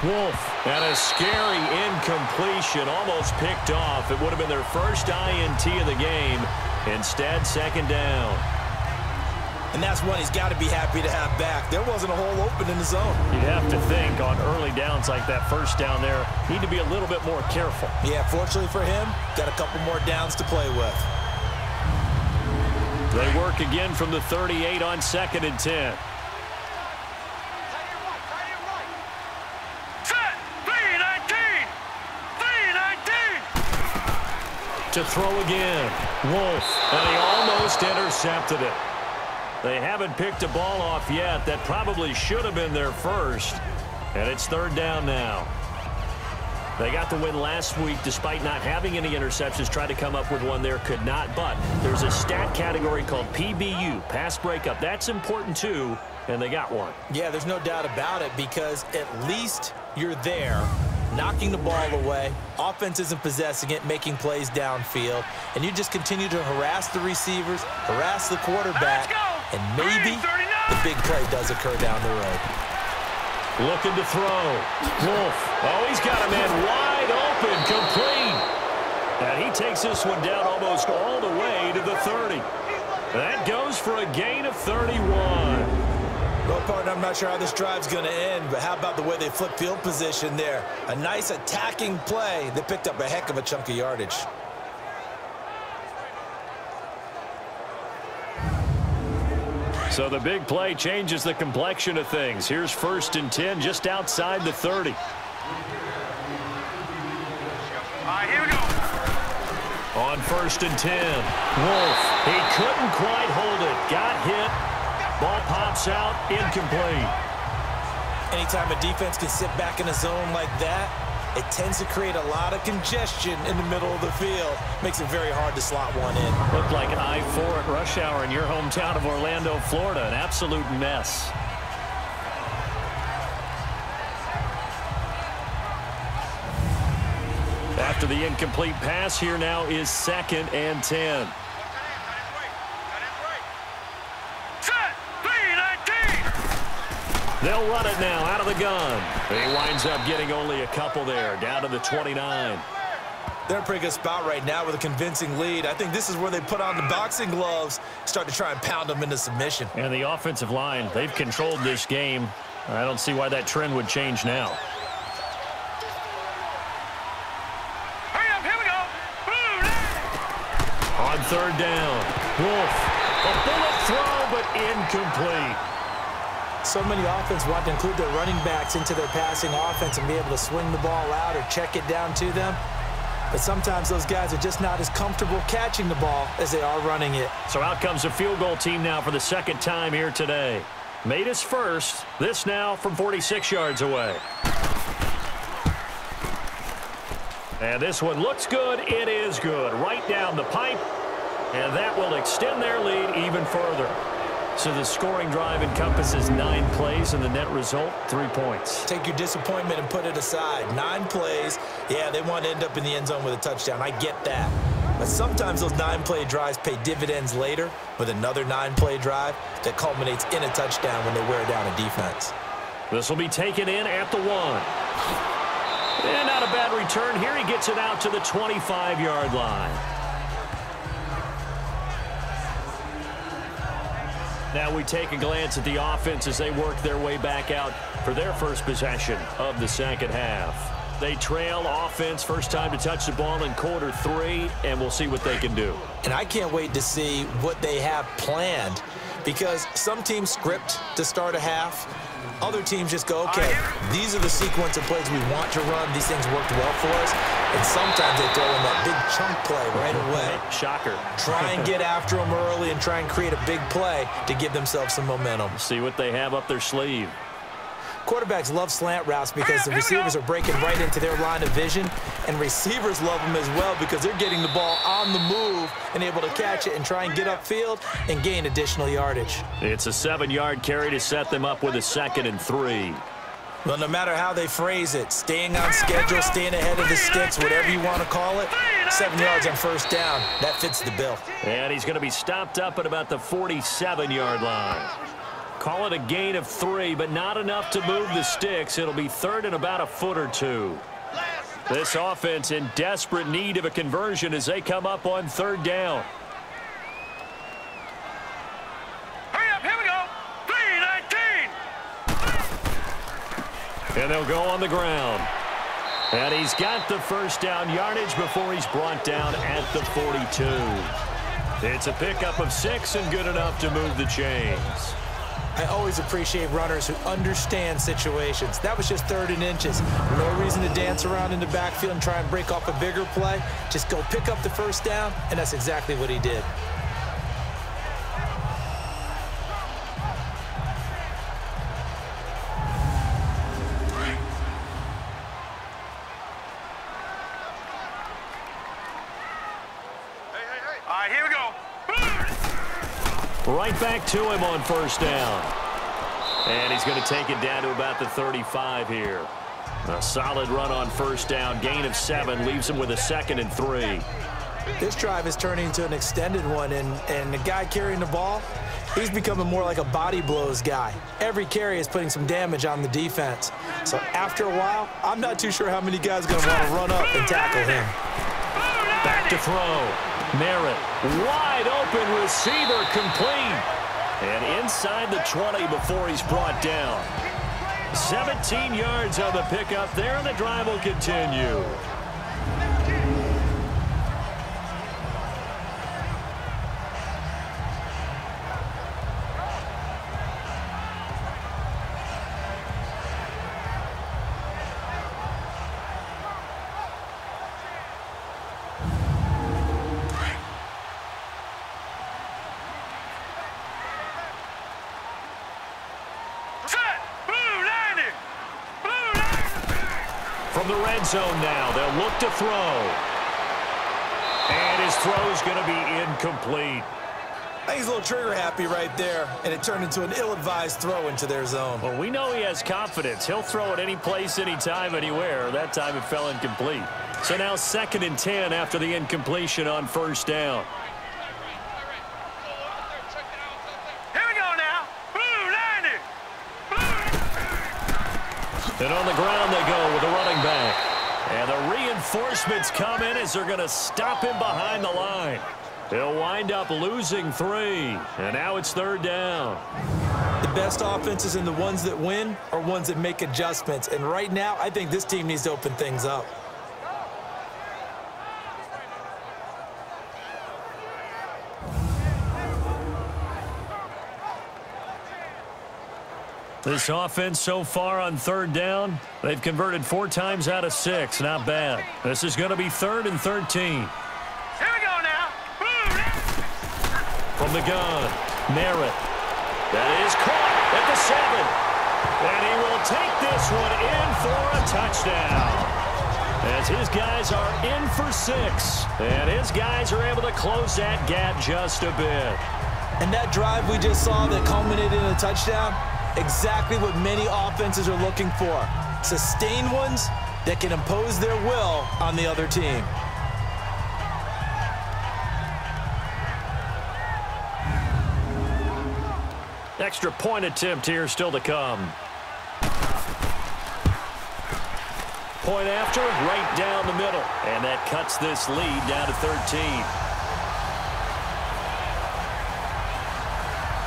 Wolf. And a scary incompletion, almost picked off. It would have been their first INT of the game. Instead, second down. And that's one he's got to be happy to have back. There wasn't a hole open in the zone. You'd have to think on early downs like that first down there, need to be a little bit more careful. Yeah, fortunately for him, got a couple more downs to play with. They work again from the 38 on 2nd and 10. To throw again. Wolf. And he almost intercepted it. They haven't picked a ball off yet. That probably should have been their first. And it's 3rd down now. They got the win last week despite not having any interceptions. Tried to come up with one there, could not. But there's a stat category called PBU, pass breakup. That's important too, and they got one. Yeah, there's no doubt about it, because at least you're there, knocking the ball away. Offense isn't possessing it, making plays downfield. And you just continue to harass the receivers, harass the quarterback, and maybe the big play does occur down the road. Looking to throw. Wolf. Oh, he's got a man wide open, complete. And he takes this one down almost all the way to the 30. That goes for a gain of 31. Well, partner, I'm not sure how this drive's going to end, but how about the way they flip field position there? A nice attacking play. They picked up a heck of a chunk of yardage. So the big play changes the complexion of things. Here's 1st and 10 just outside the 30. All right, here we go. On 1st and 10, Wolf. He couldn't quite hold it. Got hit. Ball pops out, incomplete. Anytime a defense can sit back in a zone like that, it tends to create a lot of congestion in the middle of the field. Makes it very hard to slot one in. Looked like I-4 at rush hour in your hometown of Orlando, Florida. An absolute mess. After the incomplete pass, here now is 2nd and 10. They'll run it now out of the gun. He winds up getting only a couple there, down to the 29. They're in a pretty good spot right now with a convincing lead. I think this is where they put on the boxing gloves, start to try and pound them into submission. And the offensive line, they've controlled this game. I don't see why that trend would change now. Hurry up, here we go. On 3rd down, Wolf. A bullet throw, but incomplete. So many offenses want to include their running backs into their passing offense and be able to swing the ball out or check it down to them. But sometimes those guys are just not as comfortable catching the ball as they are running it. So out comes a field goal team now for the 2nd time here today. Made his first. This now from 46 yards away. And this one looks good. It is good. Right down the pipe. And that will extend their lead even further. So the scoring drive encompasses 9 plays, and the net result, 3 points. Take your disappointment and put it aside. 9 plays. Yeah, they want to end up in the end zone with a touchdown. I get that. But sometimes those 9-play drives pay dividends later with another 9-play drive that culminates in a touchdown when they wear down a defense. This will be taken in at the 1. And not a bad return here. He gets it out to the 25-yard line. Now we take a glance at the offense as they work their way back out for their first possession of the 2nd half. They trail offense, first time to touch the ball in quarter 3, and we'll see what they can do. And I can't wait to see what they have planned, because some teams script to start a half. Other teams just go, okay, these are the sequence of plays we want to run. These things worked well for us. And sometimes they throw in that big chunk play right away. Shocker. Try and get after them early and try and create a big play to give themselves some momentum. See what they have up their sleeve. Quarterbacks love slant routes because the receivers are breaking right into their line of vision, and receivers love them as well because they're getting the ball on the move and able to catch it and try and get upfield and gain additional yardage. It's a 7-yard carry to set them up with a 2nd and 3. Well, no matter how they phrase it, staying on schedule, staying ahead of the sticks, whatever you want to call it, 7 yards on first down, that fits the bill. And he's going to be stopped up at about the 47-yard line. Call it a gain of 3, but not enough to move the sticks. It'll be 3rd and about a foot or 2. This offense in desperate need of a conversion as they come up on 3rd down. Hurry up, here we go. 3-19. And they'll go on the ground. And he's got the first down yardage before he's brought down at the 42. It's a pickup of 6 and good enough to move the chains. I always appreciate runners who understand situations. That was just 3rd and inches. No reason to dance around in the backfield and try and break off a bigger play. Just go pick up the first down, and that's exactly what he did. All right, here we go. Right back to him on first down. And he's going to take it down to about the 35 here. A solid run on first down. Gain of 7 leaves him with a 2nd and 3. This drive is turning into an extended one, and the guy carrying the ball, he's becoming more like a body blows guy. Every carry is putting some damage on the defense. So after a while, I'm not too sure how many guys are going to want to run up and tackle him. Back to throw. Merritt, wide open receiver, complete. And inside the 20 before he's brought down. 17 yards on the pickup there, and the drive will continue. Set. Blue 90. the red zone now. They'll look to throw. And his throw's going to be incomplete. I think he's a little trigger happy right there, and it turned into an ill-advised throw into their zone. Well, we know he has confidence. He'll throw it any place, anytime, anywhere. That time it fell incomplete. So now 2nd and 10 after the incompletion on 1st down. Here we go now. Blue 90. And on the ground they go with the running back. And the reinforcements come in as they're going to stop him behind the line. He'll wind up losing 3. And now it's 3rd down. The best offenses and the ones that win are ones that make adjustments. And right now, I think this team needs to open things up. This offense so far on 3rd down, they've converted 4 times out of 6. Not bad. This is going to be 3rd and 13. From the gun, Merritt. That is caught at the 7. And he will take this one in for a touchdown. As his guys are in for 6. And his guys are able to close that gap just a bit. And that drive we just saw that culminated in a touchdown, exactly what many offenses are looking for. Sustained ones that can impose their will on the other team. Extra point attempt here still to come. Point after, right down the middle. And that cuts this lead down to 13.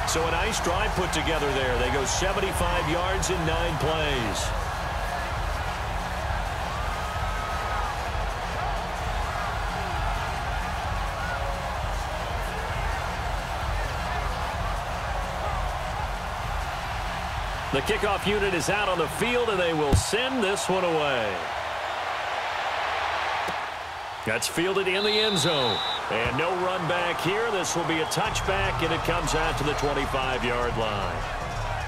So a nice drive put together there. They go 75 yards in 9 plays. The kickoff unit is out on the field, and they will send this one away. That's fielded in the end zone. And no run back here. This will be a touchback, and it comes out to the 25-yard line.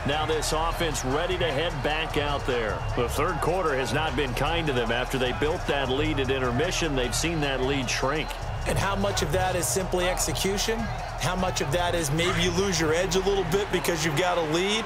Now this offense ready to head back out there. The 3rd quarter has not been kind to them. After they built that lead at intermission, they've seen that lead shrink. And how much of that is simply execution? How much of that is maybe you lose your edge a little bit because you've got a lead?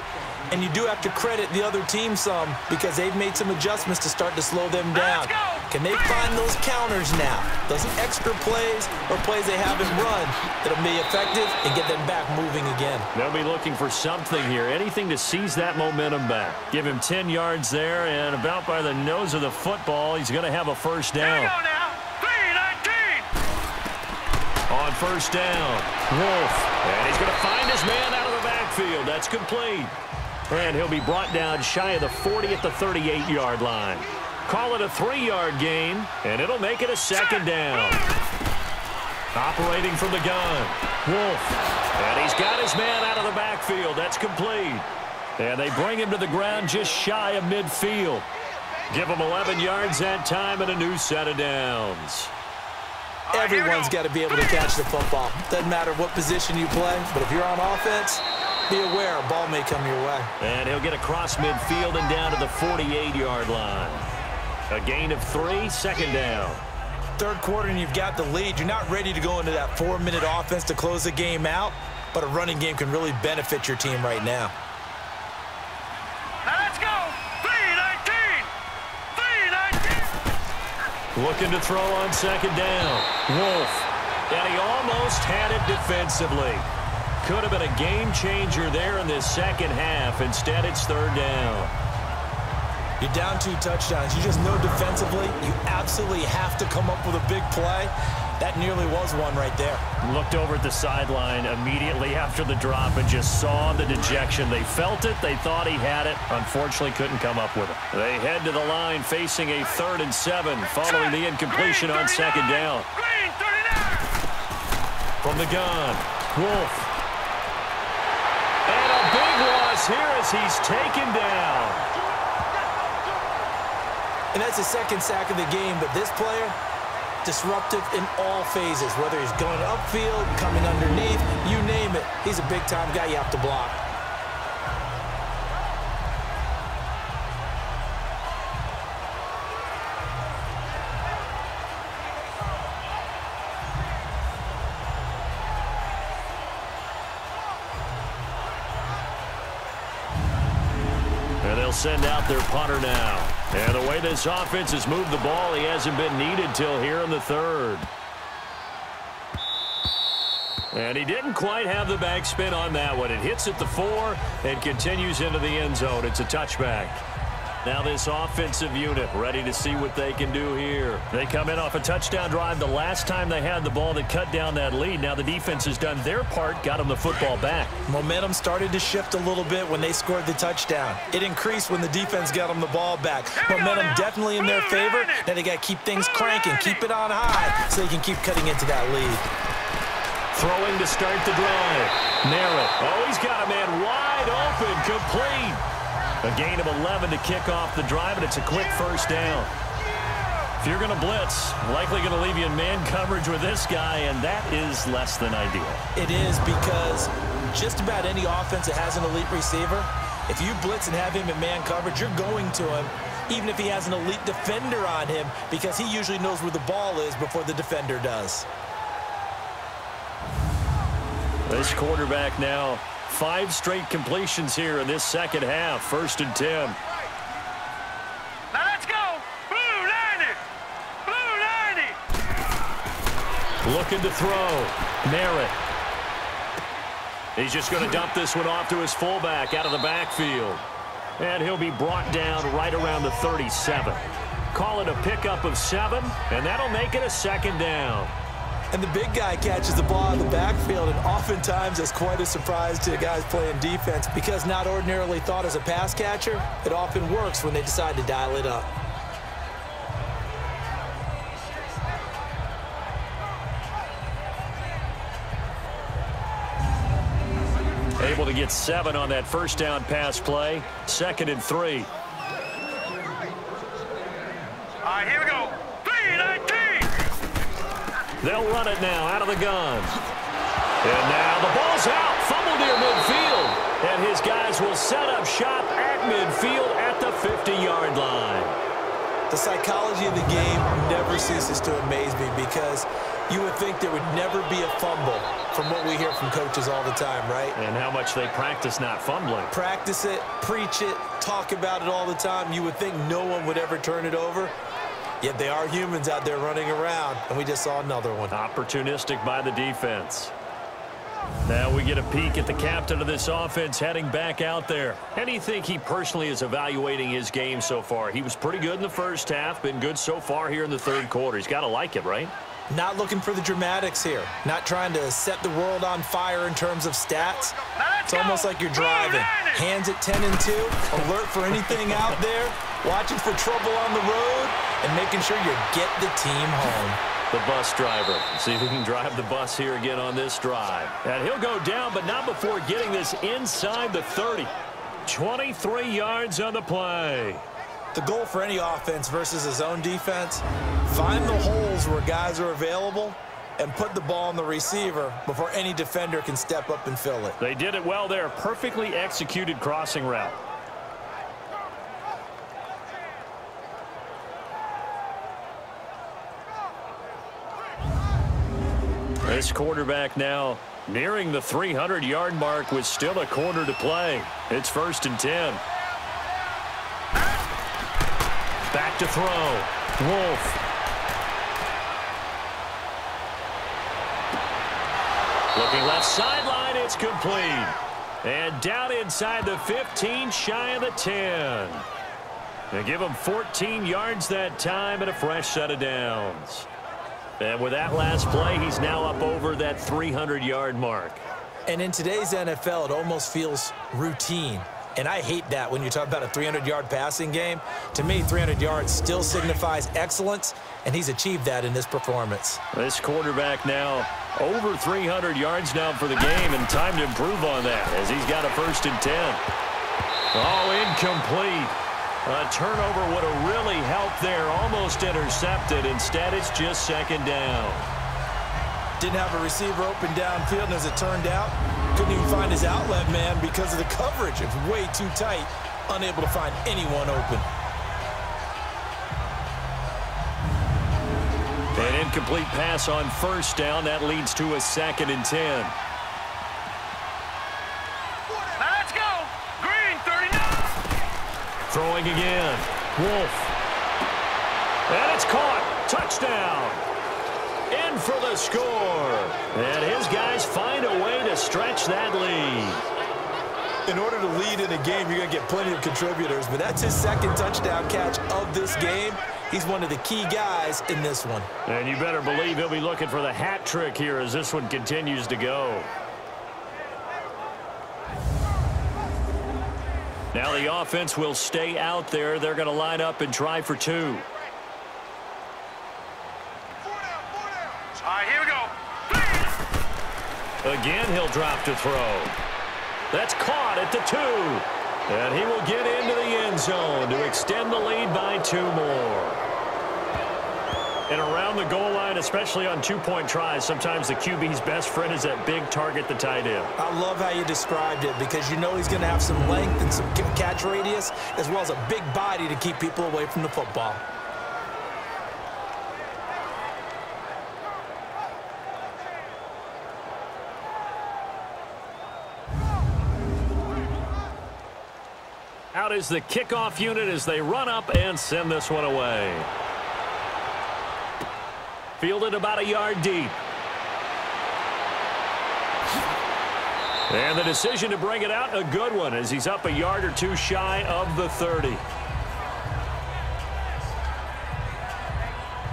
And you do have to credit the other team some because they've made some adjustments to start to slow them down. Can they find those counters now? Those extra plays or plays they haven't run that'll be effective and get them back moving again. They'll be looking for something here, anything to seize that momentum back. Give him 10 yards there, and about by the nose of the football, he's going to have a 1st down. Here we go now. 3-19. On 1st down, Wolf. And he's going to find his man out of the backfield. That's complete. And he'll be brought down shy of the 40 at the 38-yard line. Call it a 3-yard gain, and it'll make it a 2nd down. Operating from the gun, Wolf. And he's got his man out of the backfield. That's complete. And they bring him to the ground just shy of midfield. Give him 11 yards that time and a new set of downs. Everyone's got to be able to catch the football. Doesn't matter what position you play, but if you're on offense, be aware a ball may come your way. And he'll get across midfield and down to the 48-yard line. A gain of 3, 2nd down. 3rd quarter and you've got the lead. You're not ready to go into that 4-minute offense to close the game out, but a running game can really benefit your team right now. Now let's go. 3-19. 3-19. Looking to throw on 2nd down. Wolf. And he almost had it defensively. Could have been a game changer there in this 2nd half. Instead, it's 3rd down. You're down 2 touchdowns. You just know defensively you absolutely have to come up with a big play. That nearly was one right there. Looked over at the sideline immediately after the drop and just saw the dejection. They felt it. They thought he had it. Unfortunately, couldn't come up with it. They head to the line facing a 3rd and 7 following the incompletion on 2nd down. From the gun, Wolf. And a big loss here as he's taken down. And that's the 2nd sack of the game, but this player, disruptive in all phases, whether he's going upfield, coming underneath, you name it. He's a big-time guy you have to block. They'll send out their punter now. And the way this offense has moved the ball, he hasn't been needed till here in the third. And he didn't quite have the backspin on that one. It hits at the 4 and continues into the end zone. It's a touchback. Now this offensive unit ready to see what they can do here. They come in off a touchdown drive the last time they had the ball that cut down that lead. Now the defense has done their part, got them the football back. Momentum started to shift a little bit when they scored the touchdown. It increased when the defense got them the ball back. Momentum definitely in their favor. Now they got to keep things cranking, keep it on high so they can keep cutting into that lead. Throwing to start the drive. Merritt. Oh, he's got a man wide open, complete. A gain of 11 to kick off the drive, and it's a quick first down. If you're going to blitz, likely going to leave you in man coverage with this guy, and that is less than ideal. It is, because just about any offense that has an elite receiver, if you blitz and have him in man coverage, you're going to him, even if he has an elite defender on him, because he usually knows where the ball is before the defender does. This quarterback now, 5 straight completions here in this second half. 1st and 10. Now let's go. Blue 90. Blue 90. Looking to throw. Merritt. He's just going to dump this one off to his fullback out of the backfield. And he'll be brought down right around the 37. Call it a pickup of 7, and that'll make it a 2nd down. And the big guy catches the ball in the backfield, and oftentimes it's quite a surprise to the guys playing defense, because not ordinarily thought as a pass catcher, it often works when they decide to dial it up. Able to get 7 on that first down pass play. 2nd and 3. All right, here we go. 3-19. They'll run it now out of the gun. And now the ball's out. Fumble near midfield. And his guys will set up shop at midfield at the 50-yard line. The psychology of the game never ceases to amaze me, because you would think there would never be a fumble from what we hear from coaches all the time, right? And how much they practice not fumbling. Practice it, preach it, talk about it all the time. You would think no one would ever turn it over. Yet they are humans out there running around, and we just saw another one. Opportunistic by the defense. Now we get a peek at the captain of this offense heading back out there. How do you think he personally is evaluating his game so far? He was pretty good in the first half, been good so far here in the third quarter. He's got to like it, right? Not looking for the dramatics here. Not trying to set the world on fire in terms of stats. It's almost like you're driving. Hands at 10 and 2, alert for anything out there, watching for trouble on the road, and making sure you get the team home. The bus driver. See if he can drive the bus here again on this drive. And he'll go down, but not before getting this inside the 30. 23 yards on the play. The goal for any offense versus his own defense, find the holes where guys are available and put the ball on the receiver before any defender can step up and fill it. They did it well there. Perfectly executed crossing route. This quarterback now nearing the 300-yard mark with still a quarter to play. It's 1st and 10. Back to throw. Wolf. Looking left sideline, it's complete. And down inside the 15, shy of the 10. They give him 14 yards that time and a fresh set of downs. And with that last play, he's now up over that 300-yard mark. And in today's NFL, it almost feels routine. And I hate that when you talk about a 300-yard passing game. To me, 300 yards still signifies excellence, and he's achieved that in this performance. This quarterback now over 300 yards now for the game, and time to improve on that as he's got a 1st and 10. Oh, incomplete. A turnover would have really helped there. Almost intercepted. Instead, it's just 2nd down. Didn't have a receiver open downfield, and as it turned out, couldn't even find his outlet man because of the coverage. It was way too tight, unable to find anyone open. An incomplete pass on 1st down. That leads to a 2nd and 10. Now let's go. Green 39. Throwing again. Wolf. And it's caught. Touchdown. In for the score. And his guys find a way to stretch that lead. In order to lead in a game, you're going to get plenty of contributors, but that's his second touchdown catch of this game. He's one of the key guys in this one. And you better believe he'll be looking for the hat trick here as this one continues to go. Now the offense will stay out there. They're going to line up and try for 2. All right, here we go. Again, he'll drop to throw. That's caught at the 2. And he will get into the end zone to extend the lead by 2 more. And around the goal line, especially on 2-point tries, sometimes the QB's best friend is that big target, the tight end. I love how you described it because you know he's going to have some length and some catch radius as well as a big body to keep people away from the football. Out is the kickoff unit as they run up and send this one away. Fielded about a yard deep. And the decision to bring it out, a good one, as he's up a yard or 2 shy of the 30.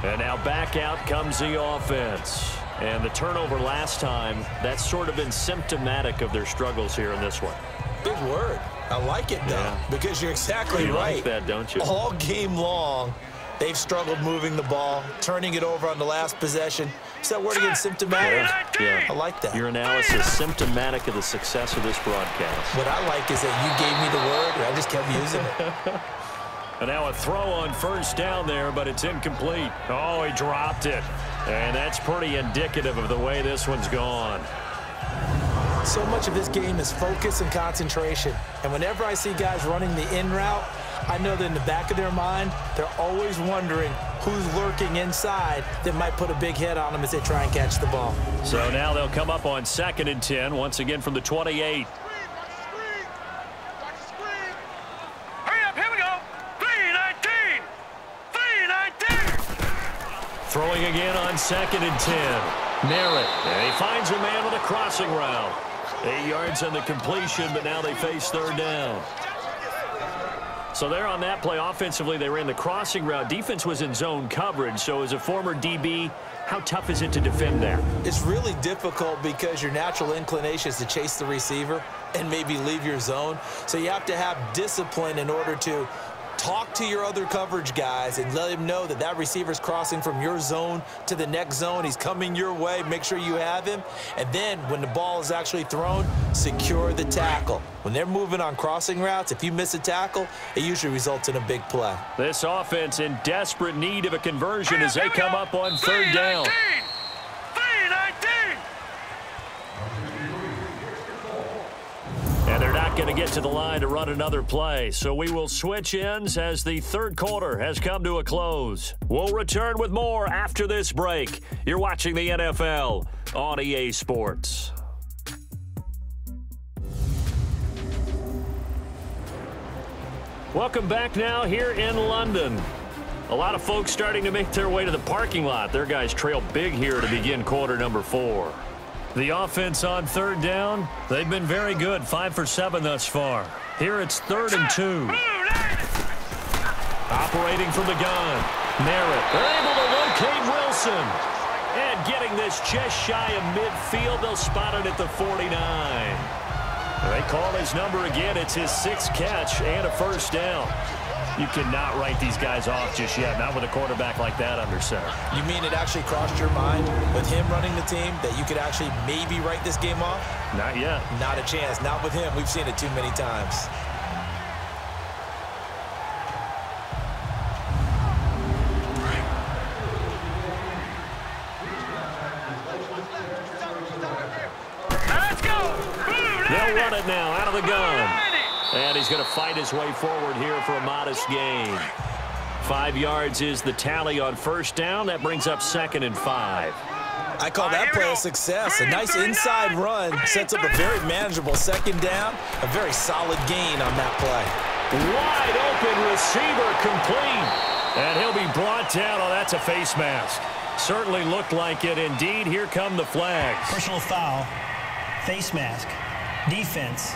And now back out comes the offense. And the turnover last time, that's sort of been symptomatic of their struggles here in this one. Big word. I like it, though, because you're exactly right. You like that, don't you? All game long, they've struggled moving the ball, turning it over on the last possession. Is that word again, symptomatic? Yeah. I like that. Your analysis symptomatic of the success of this broadcast. What I like is that you gave me the word, and I just kept using it. And now a throw on first down there, but it's incomplete. Oh, he dropped it. And that's pretty indicative of the way this one's gone. So much of this game is focus and concentration. And whenever I see guys running the in route, I know that in the back of their mind, they're always wondering who's lurking inside that might put a big hit on them as they try and catch the ball. So now they'll come up on 2nd and 10, once again from the 28. Hurry up, here we go. 3-19. 3-19. Throwing again on 2nd and 10. Merritt, and he finds a man with a crossing route. 8 yards on the completion, but now they face 3rd down. So there on that play, offensively, they ran the crossing route. Defense was in zone coverage, so as a former DB, how tough is it to defend that? It's really difficult because your natural inclination is to chase the receiver and maybe leave your zone. So you have to have discipline in order to talk to your other coverage guys and let him know that that receiver's crossing from your zone to the next zone. He's coming your way. Make sure you have him. And then when the ball is actually thrown, secure the tackle. When they're moving on crossing routes, if you miss a tackle, it usually results in a big play. This offense in desperate need of a conversion as they come up on 3rd down. 3-19. And they're not going to get to the line to run another play. So we will switch ends as the 3rd quarter has come to a close. We'll return with more after this break. You're watching the NFL on EA Sports. Welcome back now here in London. A lot of folks starting to make their way to the parking lot. Their guys trail big here to begin quarter number 4. The offense on 3rd down, they've been very good, 5 for 7 thus far. Here it's 3rd and 2. Operating from the gun, Merritt. They're able to locate Wilson. And getting this just shy of midfield, they'll spot it at the 49. They call his number again. It's his 6th catch and a 1st down. You cannot write these guys off just yet, not with a quarterback like that under center. You mean it actually crossed your mind with him running the team that you could actually maybe write this game off? Not yet. Not a chance. Not with him. We've seen it too many times. Let's go. They'll run it now out of the gun. And he's going to fight his way forward here for a modest gain. 5 yards is the tally on 1st down. That brings up 2nd and 5. I call that play a success. A nice inside run sets up a very manageable 2nd down. A very solid gain on that play. Wide open receiver complete. And he'll be brought down. Oh, that's a face mask. Certainly looked like it. Indeed, here come the flags. Personal foul, face mask, defense.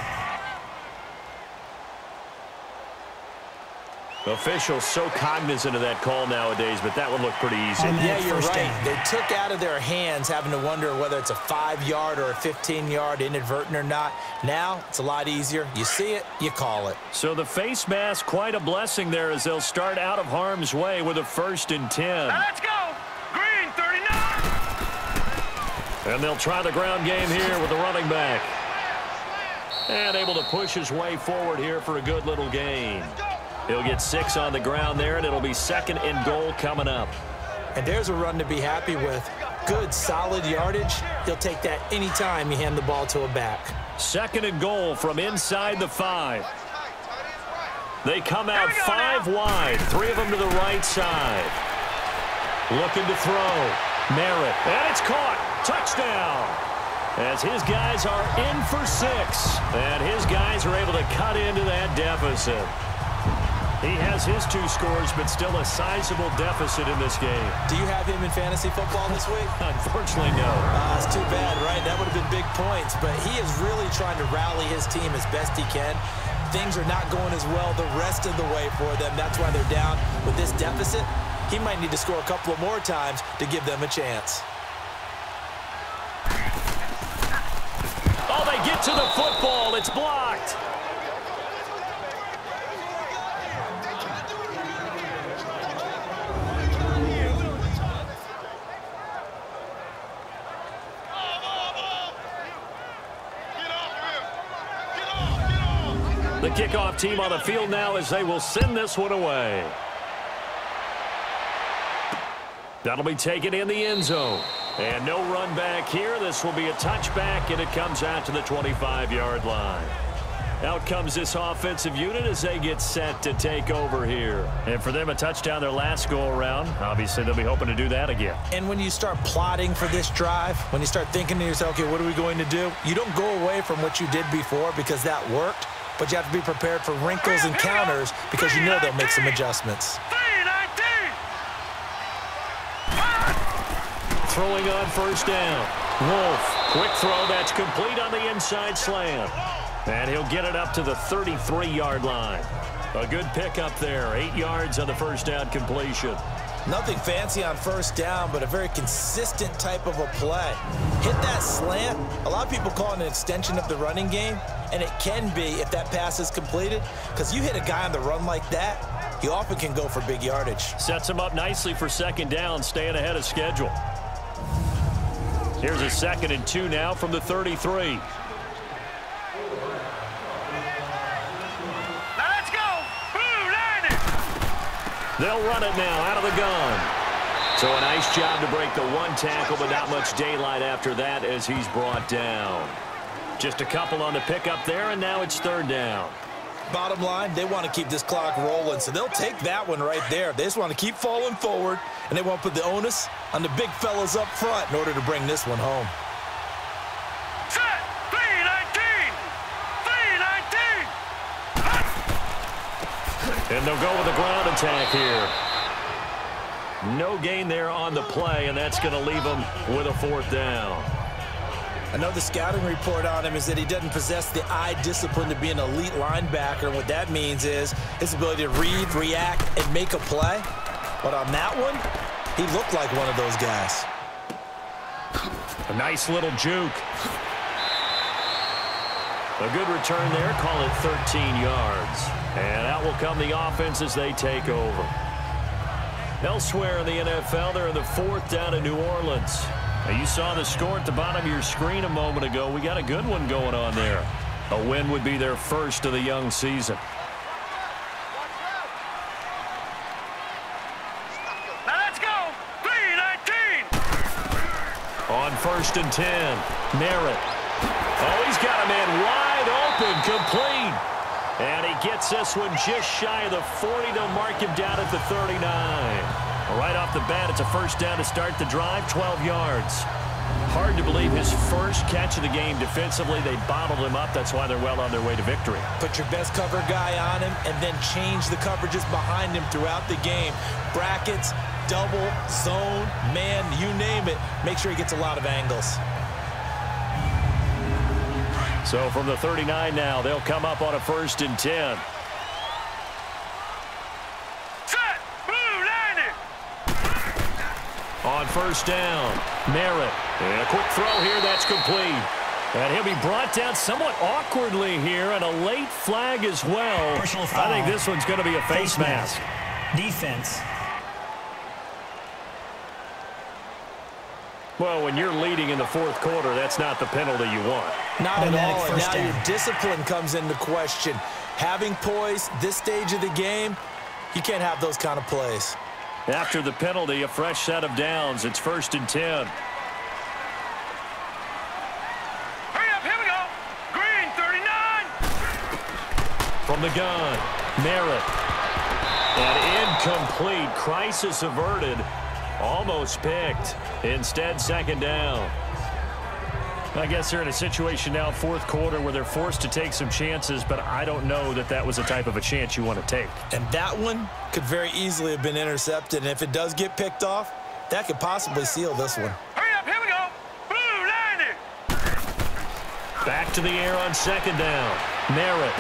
Officials so cognizant of that call nowadays, but that would look pretty easy. Yeah, you're right. They took out of their hands having to wonder whether it's a 5-yard or a 15-yard inadvertent or not. Now, it's a lot easier. You see it, you call it. So the face mask, quite a blessing there as they'll start out of harm's way with a 1st and 10. Let's go. Green 39. And they'll try the ground game here with the running back. And able to push his way forward here for a good little gain. He'll get 6 on the ground there, and it'll be 2nd and goal coming up. And there's a run to be happy with. Good, solid yardage. He'll take that anytime you hand the ball to a back. 2nd and goal from inside the 5. They come out 5 wide, 3 of them to the right side. Looking to throw. Merritt, and it's caught. Touchdown. As his guys are in for 6. And his guys are able to cut into that deficit. He has his 2 scores, but still a sizable deficit in this game. Do you have him in fantasy football this week? Unfortunately, no. It's too bad, right? That would have been big points, but he is really trying to rally his team as best he can. Things are not going as well the rest of the way for them. That's why they're down with this deficit. He might need to score a couple of more times to give them a chance. Oh, they get to the football. It's blocked. The kickoff team on the field now as they will send this one away. That'll be taken in the end zone. And no run back here. This will be a touchback, and it comes out to the 25-yard line. Out comes this offensive unit as they get set to take over here. And for them, a touchdown their last go-around. Obviously, they'll be hoping to do that again. And when you start plotting for this drive, when you start thinking to yourself, okay, what are we going to do? You don't go away from what you did before because that worked, but you have to be prepared for wrinkles and counters because you know they'll make some adjustments. Throwing on 1st down. Wolf, quick throw that's complete on the inside slant. And he'll get it up to the 33-yard line. A good pickup there. 8 yards on the 1st down completion. Nothing fancy on 1st down, but a very consistent type of a play. Hit that slant. A lot of people call it an extension of the running game, and it can be if that pass is completed, because you hit a guy on the run like that, he often can go for big yardage. Sets him up nicely for 2nd down, staying ahead of schedule. Here's a 2nd and 2 now from the 33. Let's go. Blue Lightning. They'll run it now out of the gun. So a nice job to break the 1 tackle, but not much daylight after that as he's brought down. Just a couple on the pickup there, and now it's 3rd down. Bottom line, they want to keep this clock rolling, so they'll take that one right there. They just want to keep falling forward, and they want to put the onus on the big fellas up front in order to bring this one home. Set. 319. 319. And they'll go with a ground attack here. No gain there on the play, and that's going to leave them with a 4th down. Another scouting report on him is that he doesn't possess the eye discipline to be an elite linebacker. And what that means is his ability to read, react, and make a play. But on that one, he looked like one of those guys. A nice little juke. A good return there. Call it 13 yards. And out will come the offense as they take over. Elsewhere in the NFL, they're in the 4th down in New Orleans. Now, you saw the score at the bottom of your screen a moment ago. We got a good one going on there. A win would be their first of the young season. Let's go. 319. On 1st and 10, Merritt. Oh, he's got a man wide open, complete. And he gets this one just shy of the 40 to mark him down at the 39. Right off the bat, it's a 1st down to start the drive, 12 yards. Hard to believe his first catch of the game defensively. They bottled him up. That's why they're well on their way to victory. Put your best cover guy on him and then change the coverages behind him throughout the game. Brackets, double, zone, man, you name it. Make sure he gets a lot of angles. So from the 39 now, they'll come up on a 1st and 10. Set. Blue landing. On 1st down, Merritt. And a quick throw here, that's complete. And he'll be brought down somewhat awkwardly here, and a late flag as well. Personal foul. I think this one's going to be a face mask. Defense. Well, when you're leading in the 4th quarter, that's not the penalty you want. Not at all, and now down. your discipline comes into question. Having poise this stage of the game, you can't have those kind of plays. After the penalty, a fresh set of downs. It's 1st and 10. Hurry up, here we go. Green 39. From the gun, Merritt. And incomplete. Crisis averted. Almost picked. Instead, 2nd down. I guess they're in a situation now, 4th quarter, where they're forced to take some chances, but I don't know that that was the type of a chance you want to take. And that one could very easily have been intercepted. And if it does get picked off, that could possibly seal this one. Hurry up, here we go. Blue landing. Back to the air on 2nd down. Merritt.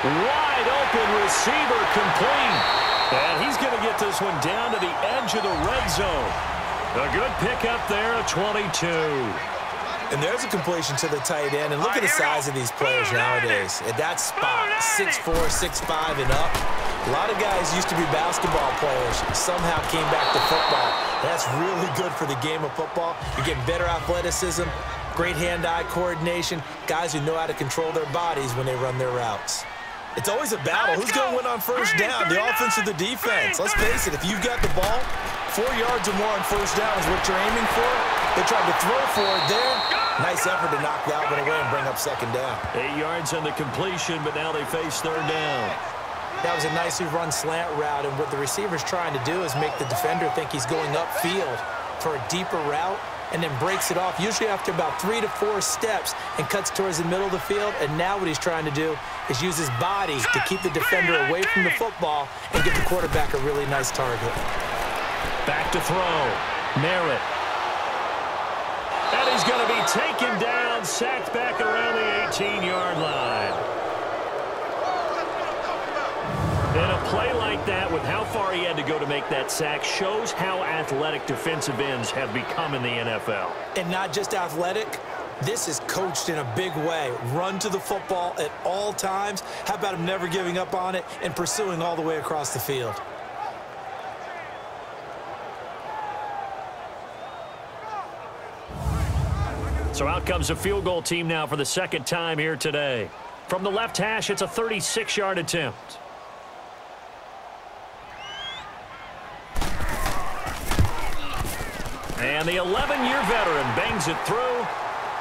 Wide open receiver, complete. And he's going to get this one down to the edge of the red zone. A good pickup there at 22. And there's a completion to the tight end. And look at the size of these players nowadays. At that spot, 6'4", 6'5", and up. A lot of guys used to be basketball players. Somehow came back to football. That's really good for the game of football. You're getting better athleticism, great hand-eye coordination, guys who know how to control their bodies when they run their routes. It's always a battle. Who's going to win on 1st down, the offense or the defense? Let's face it, if you've got the ball, 4 yards or more on 1st down is what you're aiming for. They tried to throw for it there. Nice effort to knock that one away and bring up 2nd down. 8 yards on the completion, but now they face 3rd down. That was a nicely run slant route, and what the receiver's trying to do is make the defender think he's going upfield for a deeper route, and then breaks it off, usually after about 3 to 4 steps, and cuts towards the middle of the field. And now what he's trying to do is use his body to keep the defender away from the football and give the quarterback a really nice target. Back to throw. Merritt. And he's going to be taken down, sacked back around the 18-yard line. And a play like that, with how far he had to go to make that sack, shows how athletic defensive ends have become in the NFL. And not just athletic, this is coached in a big way. Run to the football at all times. How about him never giving up on it and pursuing all the way across the field? So out comes a field goal team now for the 2nd time here today. From the left hash, it's a 36-yard attempt. And the 11-year veteran bangs it through,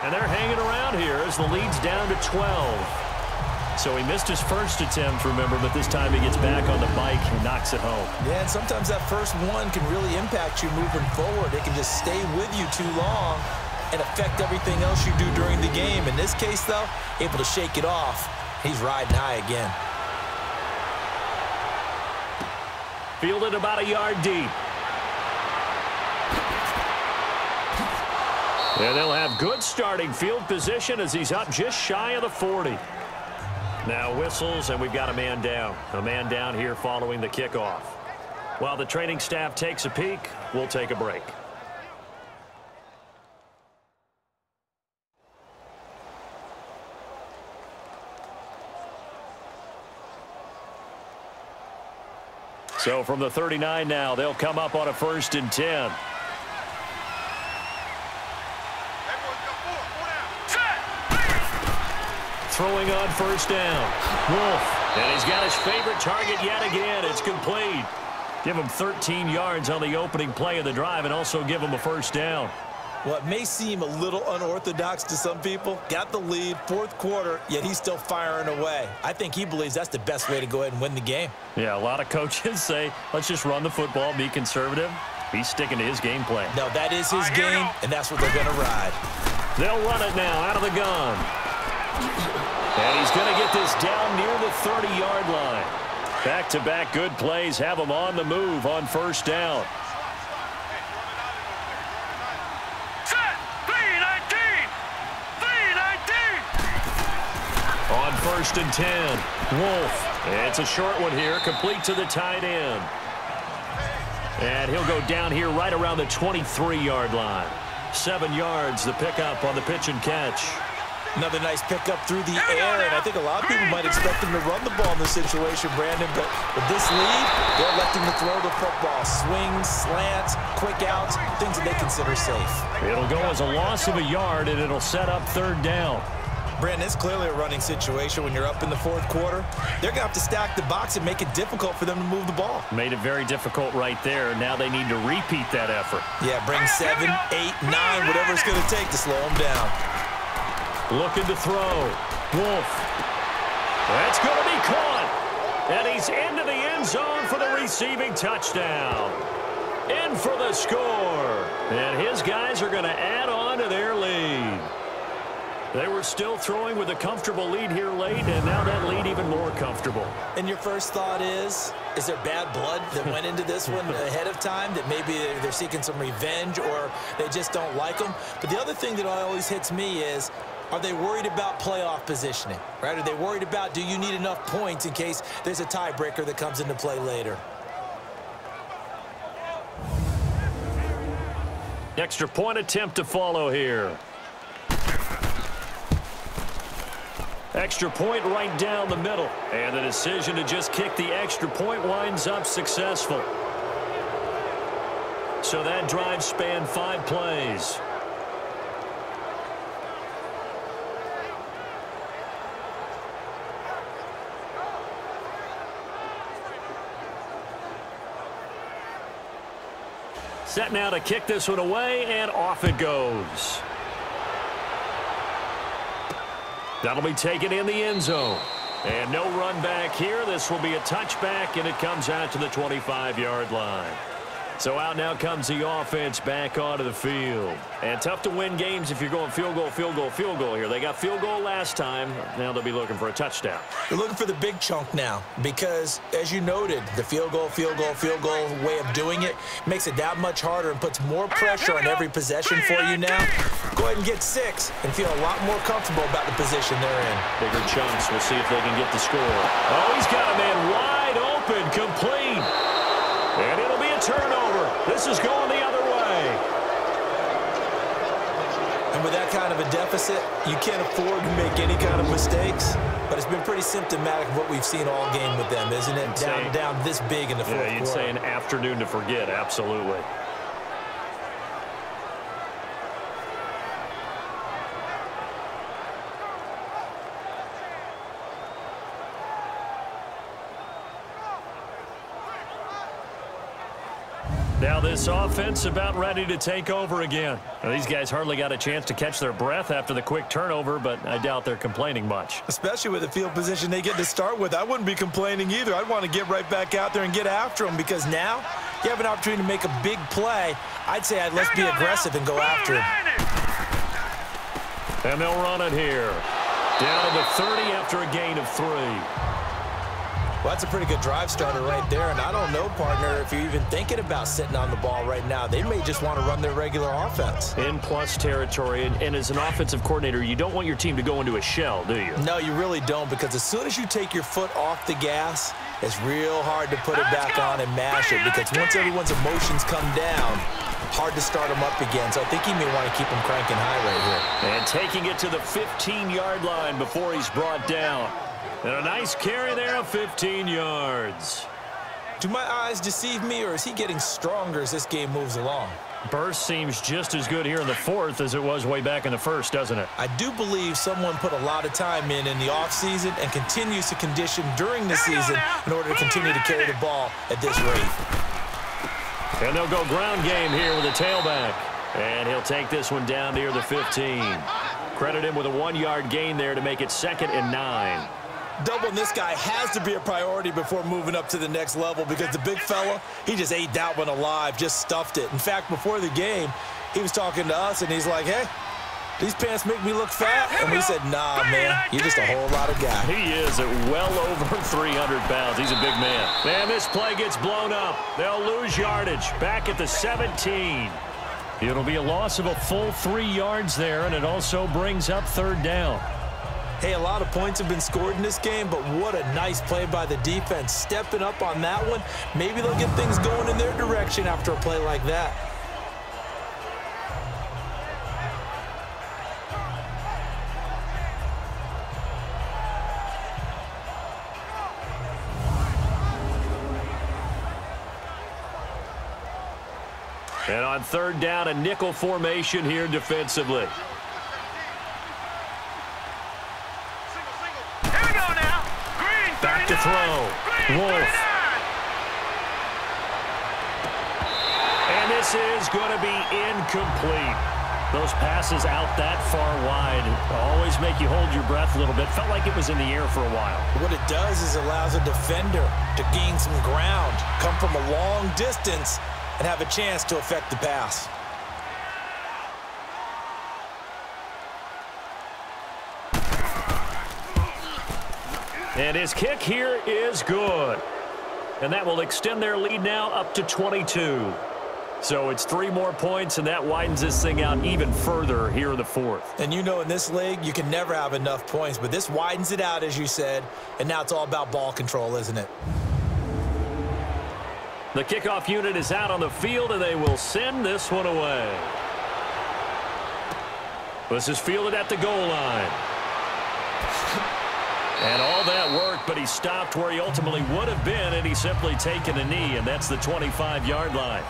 and they're hanging around here as the lead's down to 12. So he missed his first attempt, remember, but this time he gets back on the bike and knocks it home. Yeah, and sometimes that first one can really impact you moving forward. It can just stay with you too long and affect everything else you do during the game. In this case, though, able to shake it off. He's riding high again. Fielded about a yard deep. And they'll have good starting field position as he's up just shy of the 40. Now whistles, and we've got a man down. A man down here following the kickoff. While the training staff takes a peek, we'll take a break. So from the 39 now, they'll come up on a 1st and 10. Throwing on 1st down. Wolf. And he's got his favorite target yet again. It's complete. Give him 13 yards on the opening play of the drive and also give him a 1st down. Well, it may seem a little unorthodox to some people. Got the lead, 4th quarter, yet he's still firing away. I think he believes that's the best way to go ahead and win the game. Yeah, a lot of coaches say, let's just run the football, be conservative. He's sticking to his game plan. No, that is his game, and that's what they're going to ride. They'll run it now out of the gun. And he's going to get this down near the 30-yard line. Back-to-back good plays have him on the move on first down. Set. 3-19. 3-19. On first and 10, Wolf. It's a short one here, complete to the tight end. And he'll go down here right around the 23-yard line. 7 yards, the pickup on the pitch and catch. Another nice pickup through the air, and I think a lot of people might expect him to run the ball in this situation, Brandon, but with this lead, they're electing to throw the football. Swings, slants, quick outs, things that they consider safe. It'll go as a loss of a yard, and it'll set up third down. Brandon, it's clearly a running situation when you're up in the fourth quarter. They're going to have to stack the box and make it difficult for them to move the ball. Made it very difficult right there. Now they need to repeat that effort. Yeah, bring 7, 8, 9, whatever it's going to take to slow them down. Looking to throw. Wolf. That's going to be caught. And he's into the end zone for the receiving touchdown. In for the score. And his guys are going to add on to their lead. They were still throwing with a comfortable lead here late, and now that lead even more comfortable. And your first thought is there bad blood that went into this one ahead of time, that maybe they're seeking some revenge or they just don't like them? But the other thing that always hits me is, are they worried about playoff positioning, right? Are they worried about, do you need enough points in case there's a tiebreaker that comes into play later? Extra point attempt to follow here. Extra point right down the middle. And the decision to just kick the extra point winds up successful. So that drive spanned 5 plays. Set now to kick this one away, and off it goes. That'll be taken in the end zone. And no run back here. This will be a touchback, and it comes out to the 25-yard line. So out now comes the offense back onto the field. And tough to win games if you're going field goal, field goal, field goal here. They got field goal last time. Now they'll be looking for a touchdown. They're looking for the big chunk now because, as you noted, the field goal way of doing it makes it that much harder and puts more pressure on every possession for you now. Go ahead and get 6 and feel a lot more comfortable about the position they're in. Bigger chunks. We'll see if they can get the score. Oh, he's got a man wide open, complete. And it'll be a turnover. This is going the other way. And with that kind of a deficit, you can't afford to make any kind of mistakes. But it's been pretty symptomatic of what we've seen all game with them, isn't it? Down this big in the fourth quarter. Yeah, you'd say an afternoon to forget, absolutely. Now this offense about ready to take over again. Now, these guys hardly got a chance to catch their breath after the quick turnover, but I doubt they're complaining much. Especially with the field position they get to start with. I wouldn't be complaining either. I'd want to get right back out there and get after them because now you have an opportunity to make a big play. I'd say let's be aggressive and go after him. And they'll run it here. Down to the 30 after a gain of 3. Well, that's a pretty good drive starter right there, and I don't know, partner, if you're even thinking about sitting on the ball right now. They may just want to run their regular offense. In plus territory, and as an offensive coordinator, you don't want your team to go into a shell, do you? No, you really don't, because as soon as you take your foot off the gas, it's real hard to put it back on and mash it, because once everyone's emotions come down, hard to start them up again. So I think he may want to keep them cranking high right here. And taking it to the 15-yard line before he's brought down. And a nice carry there of 15 yards. Do my eyes deceive me, or is he getting stronger as this game moves along? Burst seems just as good here in the fourth as it was way back in the first, doesn't it? I do believe someone put a lot of time in the offseason and continues to condition during the season in order to continue to carry the ball at this rate. And they'll go ground game here with a tailback. And he'll take this one down near the 15. Credit him with a 1-yard gain there to make it 2nd and 9. Doubling this guy has to be a priority before moving up to the next level because the big fella, he just ate that one alive, just stuffed it. In fact, before the game, he was talking to us, and he's like, hey, these pants make me look fat. And we said, nah, man, you're just a whole lot of guy. He is at well over 300 pounds. He's a big man. Man, this play gets blown up. They'll lose yardage. Back at the 17. It'll be a loss of a full 3 yards there, and it also brings up 3rd down. Hey, a lot of points have been scored in this game, but what a nice play by the defense. Stepping up on that one, maybe they'll get things going in their direction after a play like that. And on 3rd down, a nickel formation here defensively. Here we go now. Green 39. Back to throw. Green Wolf. 39. And this is going to be incomplete. Those passes out that far wide always make you hold your breath a little bit. Felt like it was in the air for a while. What it does is allows a defender to gain some ground, come from a long distance, and have a chance to affect the pass. And his kick here is good. And that will extend their lead now up to 22. So it's 3 more points, and that widens this thing out even further here in the 4th. And you know in this league, you can never have enough points, but this widens it out, as you said, and now it's all about ball control, isn't it? The kickoff unit is out on the field, and they will send this one away. This is fielded at the goal line. And all that work, but he stopped where he ultimately would have been, and he's simply taken a knee, and that's the 25-yard line.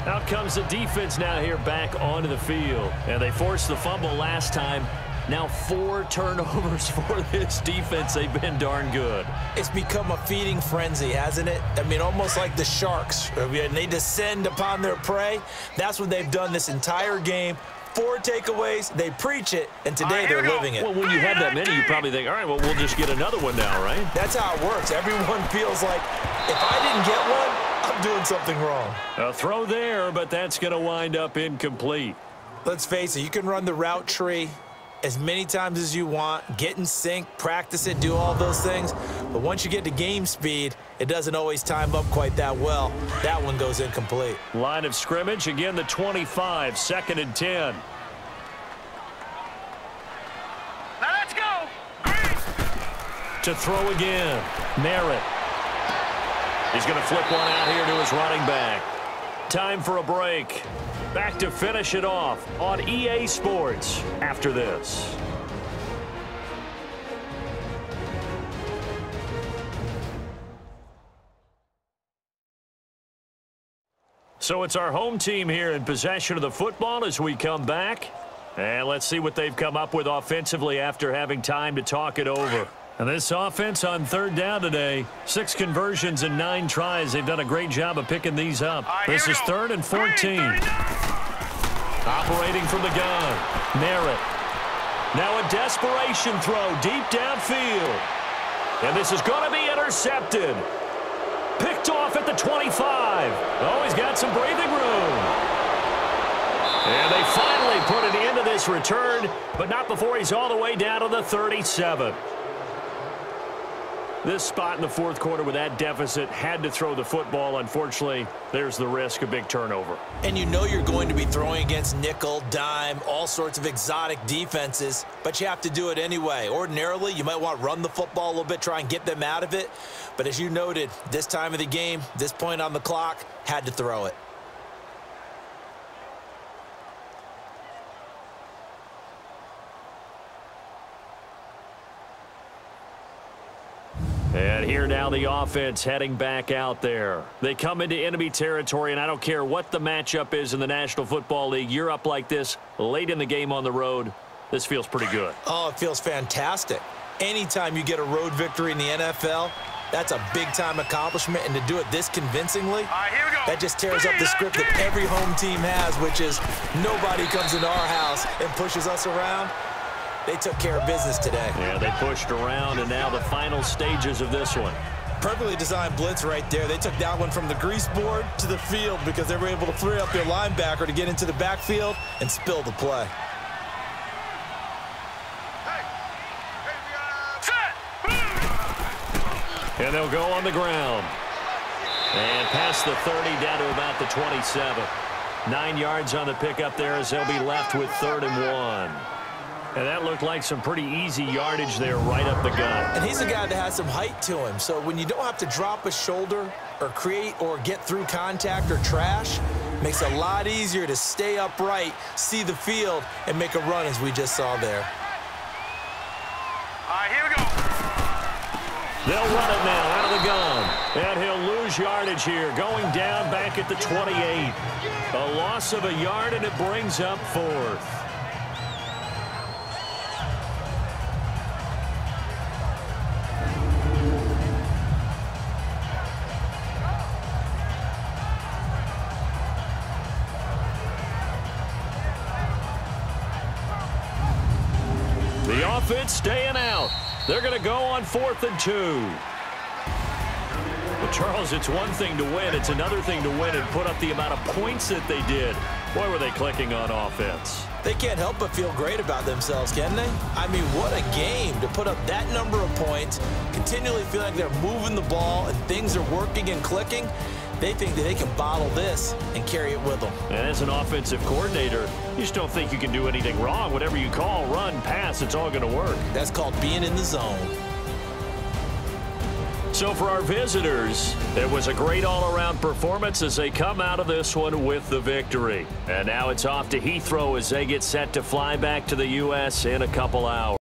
Out comes the defense now here back onto the field. And they forced the fumble last time. Now 4 turnovers for this defense. They've been darn good. It's become a feeding frenzy, hasn't it? I mean, almost like the sharks. They descend upon their prey. That's what they've done this entire game. 4 takeaways, they preach it, and today they're living it. Well, when you have that many, you probably think, all right, well, we'll just get another one now, right? That's how it works. Everyone feels like, if I didn't get one, I'm doing something wrong. A throw there, but that's going to wind up incomplete. Let's face it, you can run the route tree as many times as you want, get in sync, practice it, do all those things. But once you get to game speed, it doesn't always time up quite that well. That one goes incomplete. Line of scrimmage, again the 25, 2nd and 10. Now let's go. Green. To throw again, Merritt. He's going to flip one out here to his running back. Time for a break. Back to finish it off on EA Sports after this. So it's our home team here in possession of the football as we come back. And let's see what they've come up with offensively after having time to talk it over. And this offense on 3rd down today, 6 conversions and 9 tries. They've done a great job of picking these up. This is 3rd and 14. Operating from the gun, Merritt. Now a desperation throw deep downfield. And this is going to be intercepted. Picked off at the 25. Oh, he's got some breathing room. And they finally put an end to this return, but not before he's all the way down to the 37. This spot in the 4th quarter with that deficit, had to throw the football. Unfortunately, there's the risk of big turnover. And you know you're going to be throwing against nickel, dime, all sorts of exotic defenses, but you have to do it anyway. Ordinarily, you might want to run the football a little bit, try and get them out of it. But as you noted, this time of the game, this point on the clock, had to throw it. And here now the offense heading back out there. They come into enemy territory, and I don't care what the matchup is in the National Football League. You're up like this late in the game on the road. This feels pretty good. Oh, it feels fantastic. Anytime you get a road victory in the NFL, that's a big-time accomplishment, and to do it this convincingly, Here we go. that just tears up the script that every home team has, which is nobody comes into our house and pushes us around. They took care of business today. Yeah, they pushed around, and now the final stages of this one. Perfectly designed blitz right there. They took that one from the grease board to the field because they were able to free up their linebacker to get into the backfield and spill the play. And they'll go on the ground. And past the 30 down to about the 27. 9 yards on the pickup there as they'll be left with 3rd and 1. And that looked like some pretty easy yardage there right up the gut. And he's a guy that has some height to him. So when you don't have to drop a shoulder or create or get through contact or trash, makes it a lot easier to stay upright, see the field, and make a run as we just saw there. All right, here we go. They'll run it now out of the gun. And he'll lose yardage here, going down back at the 28. A loss of a yard, and it brings up 4th. The offense staying out. They're going to go on 4th and 2. Well, Charles, it's one thing to win. It's another thing to win and put up the amount of points that they did. Boy, were they clicking on offense. They can't help but feel great about themselves, can they? I mean, what a game to put up that number of points, continually feel like they're moving the ball and things are working and clicking. They think that they can bottle this and carry it with them. And as an offensive coordinator, you just don't think you can do anything wrong. Whatever you call, run, pass, it's all going to work. That's called being in the zone. So for our visitors, it was a great all-around performance as they come out of this one with the victory. And now it's off to Heathrow as they get set to fly back to the U.S. in a couple hours.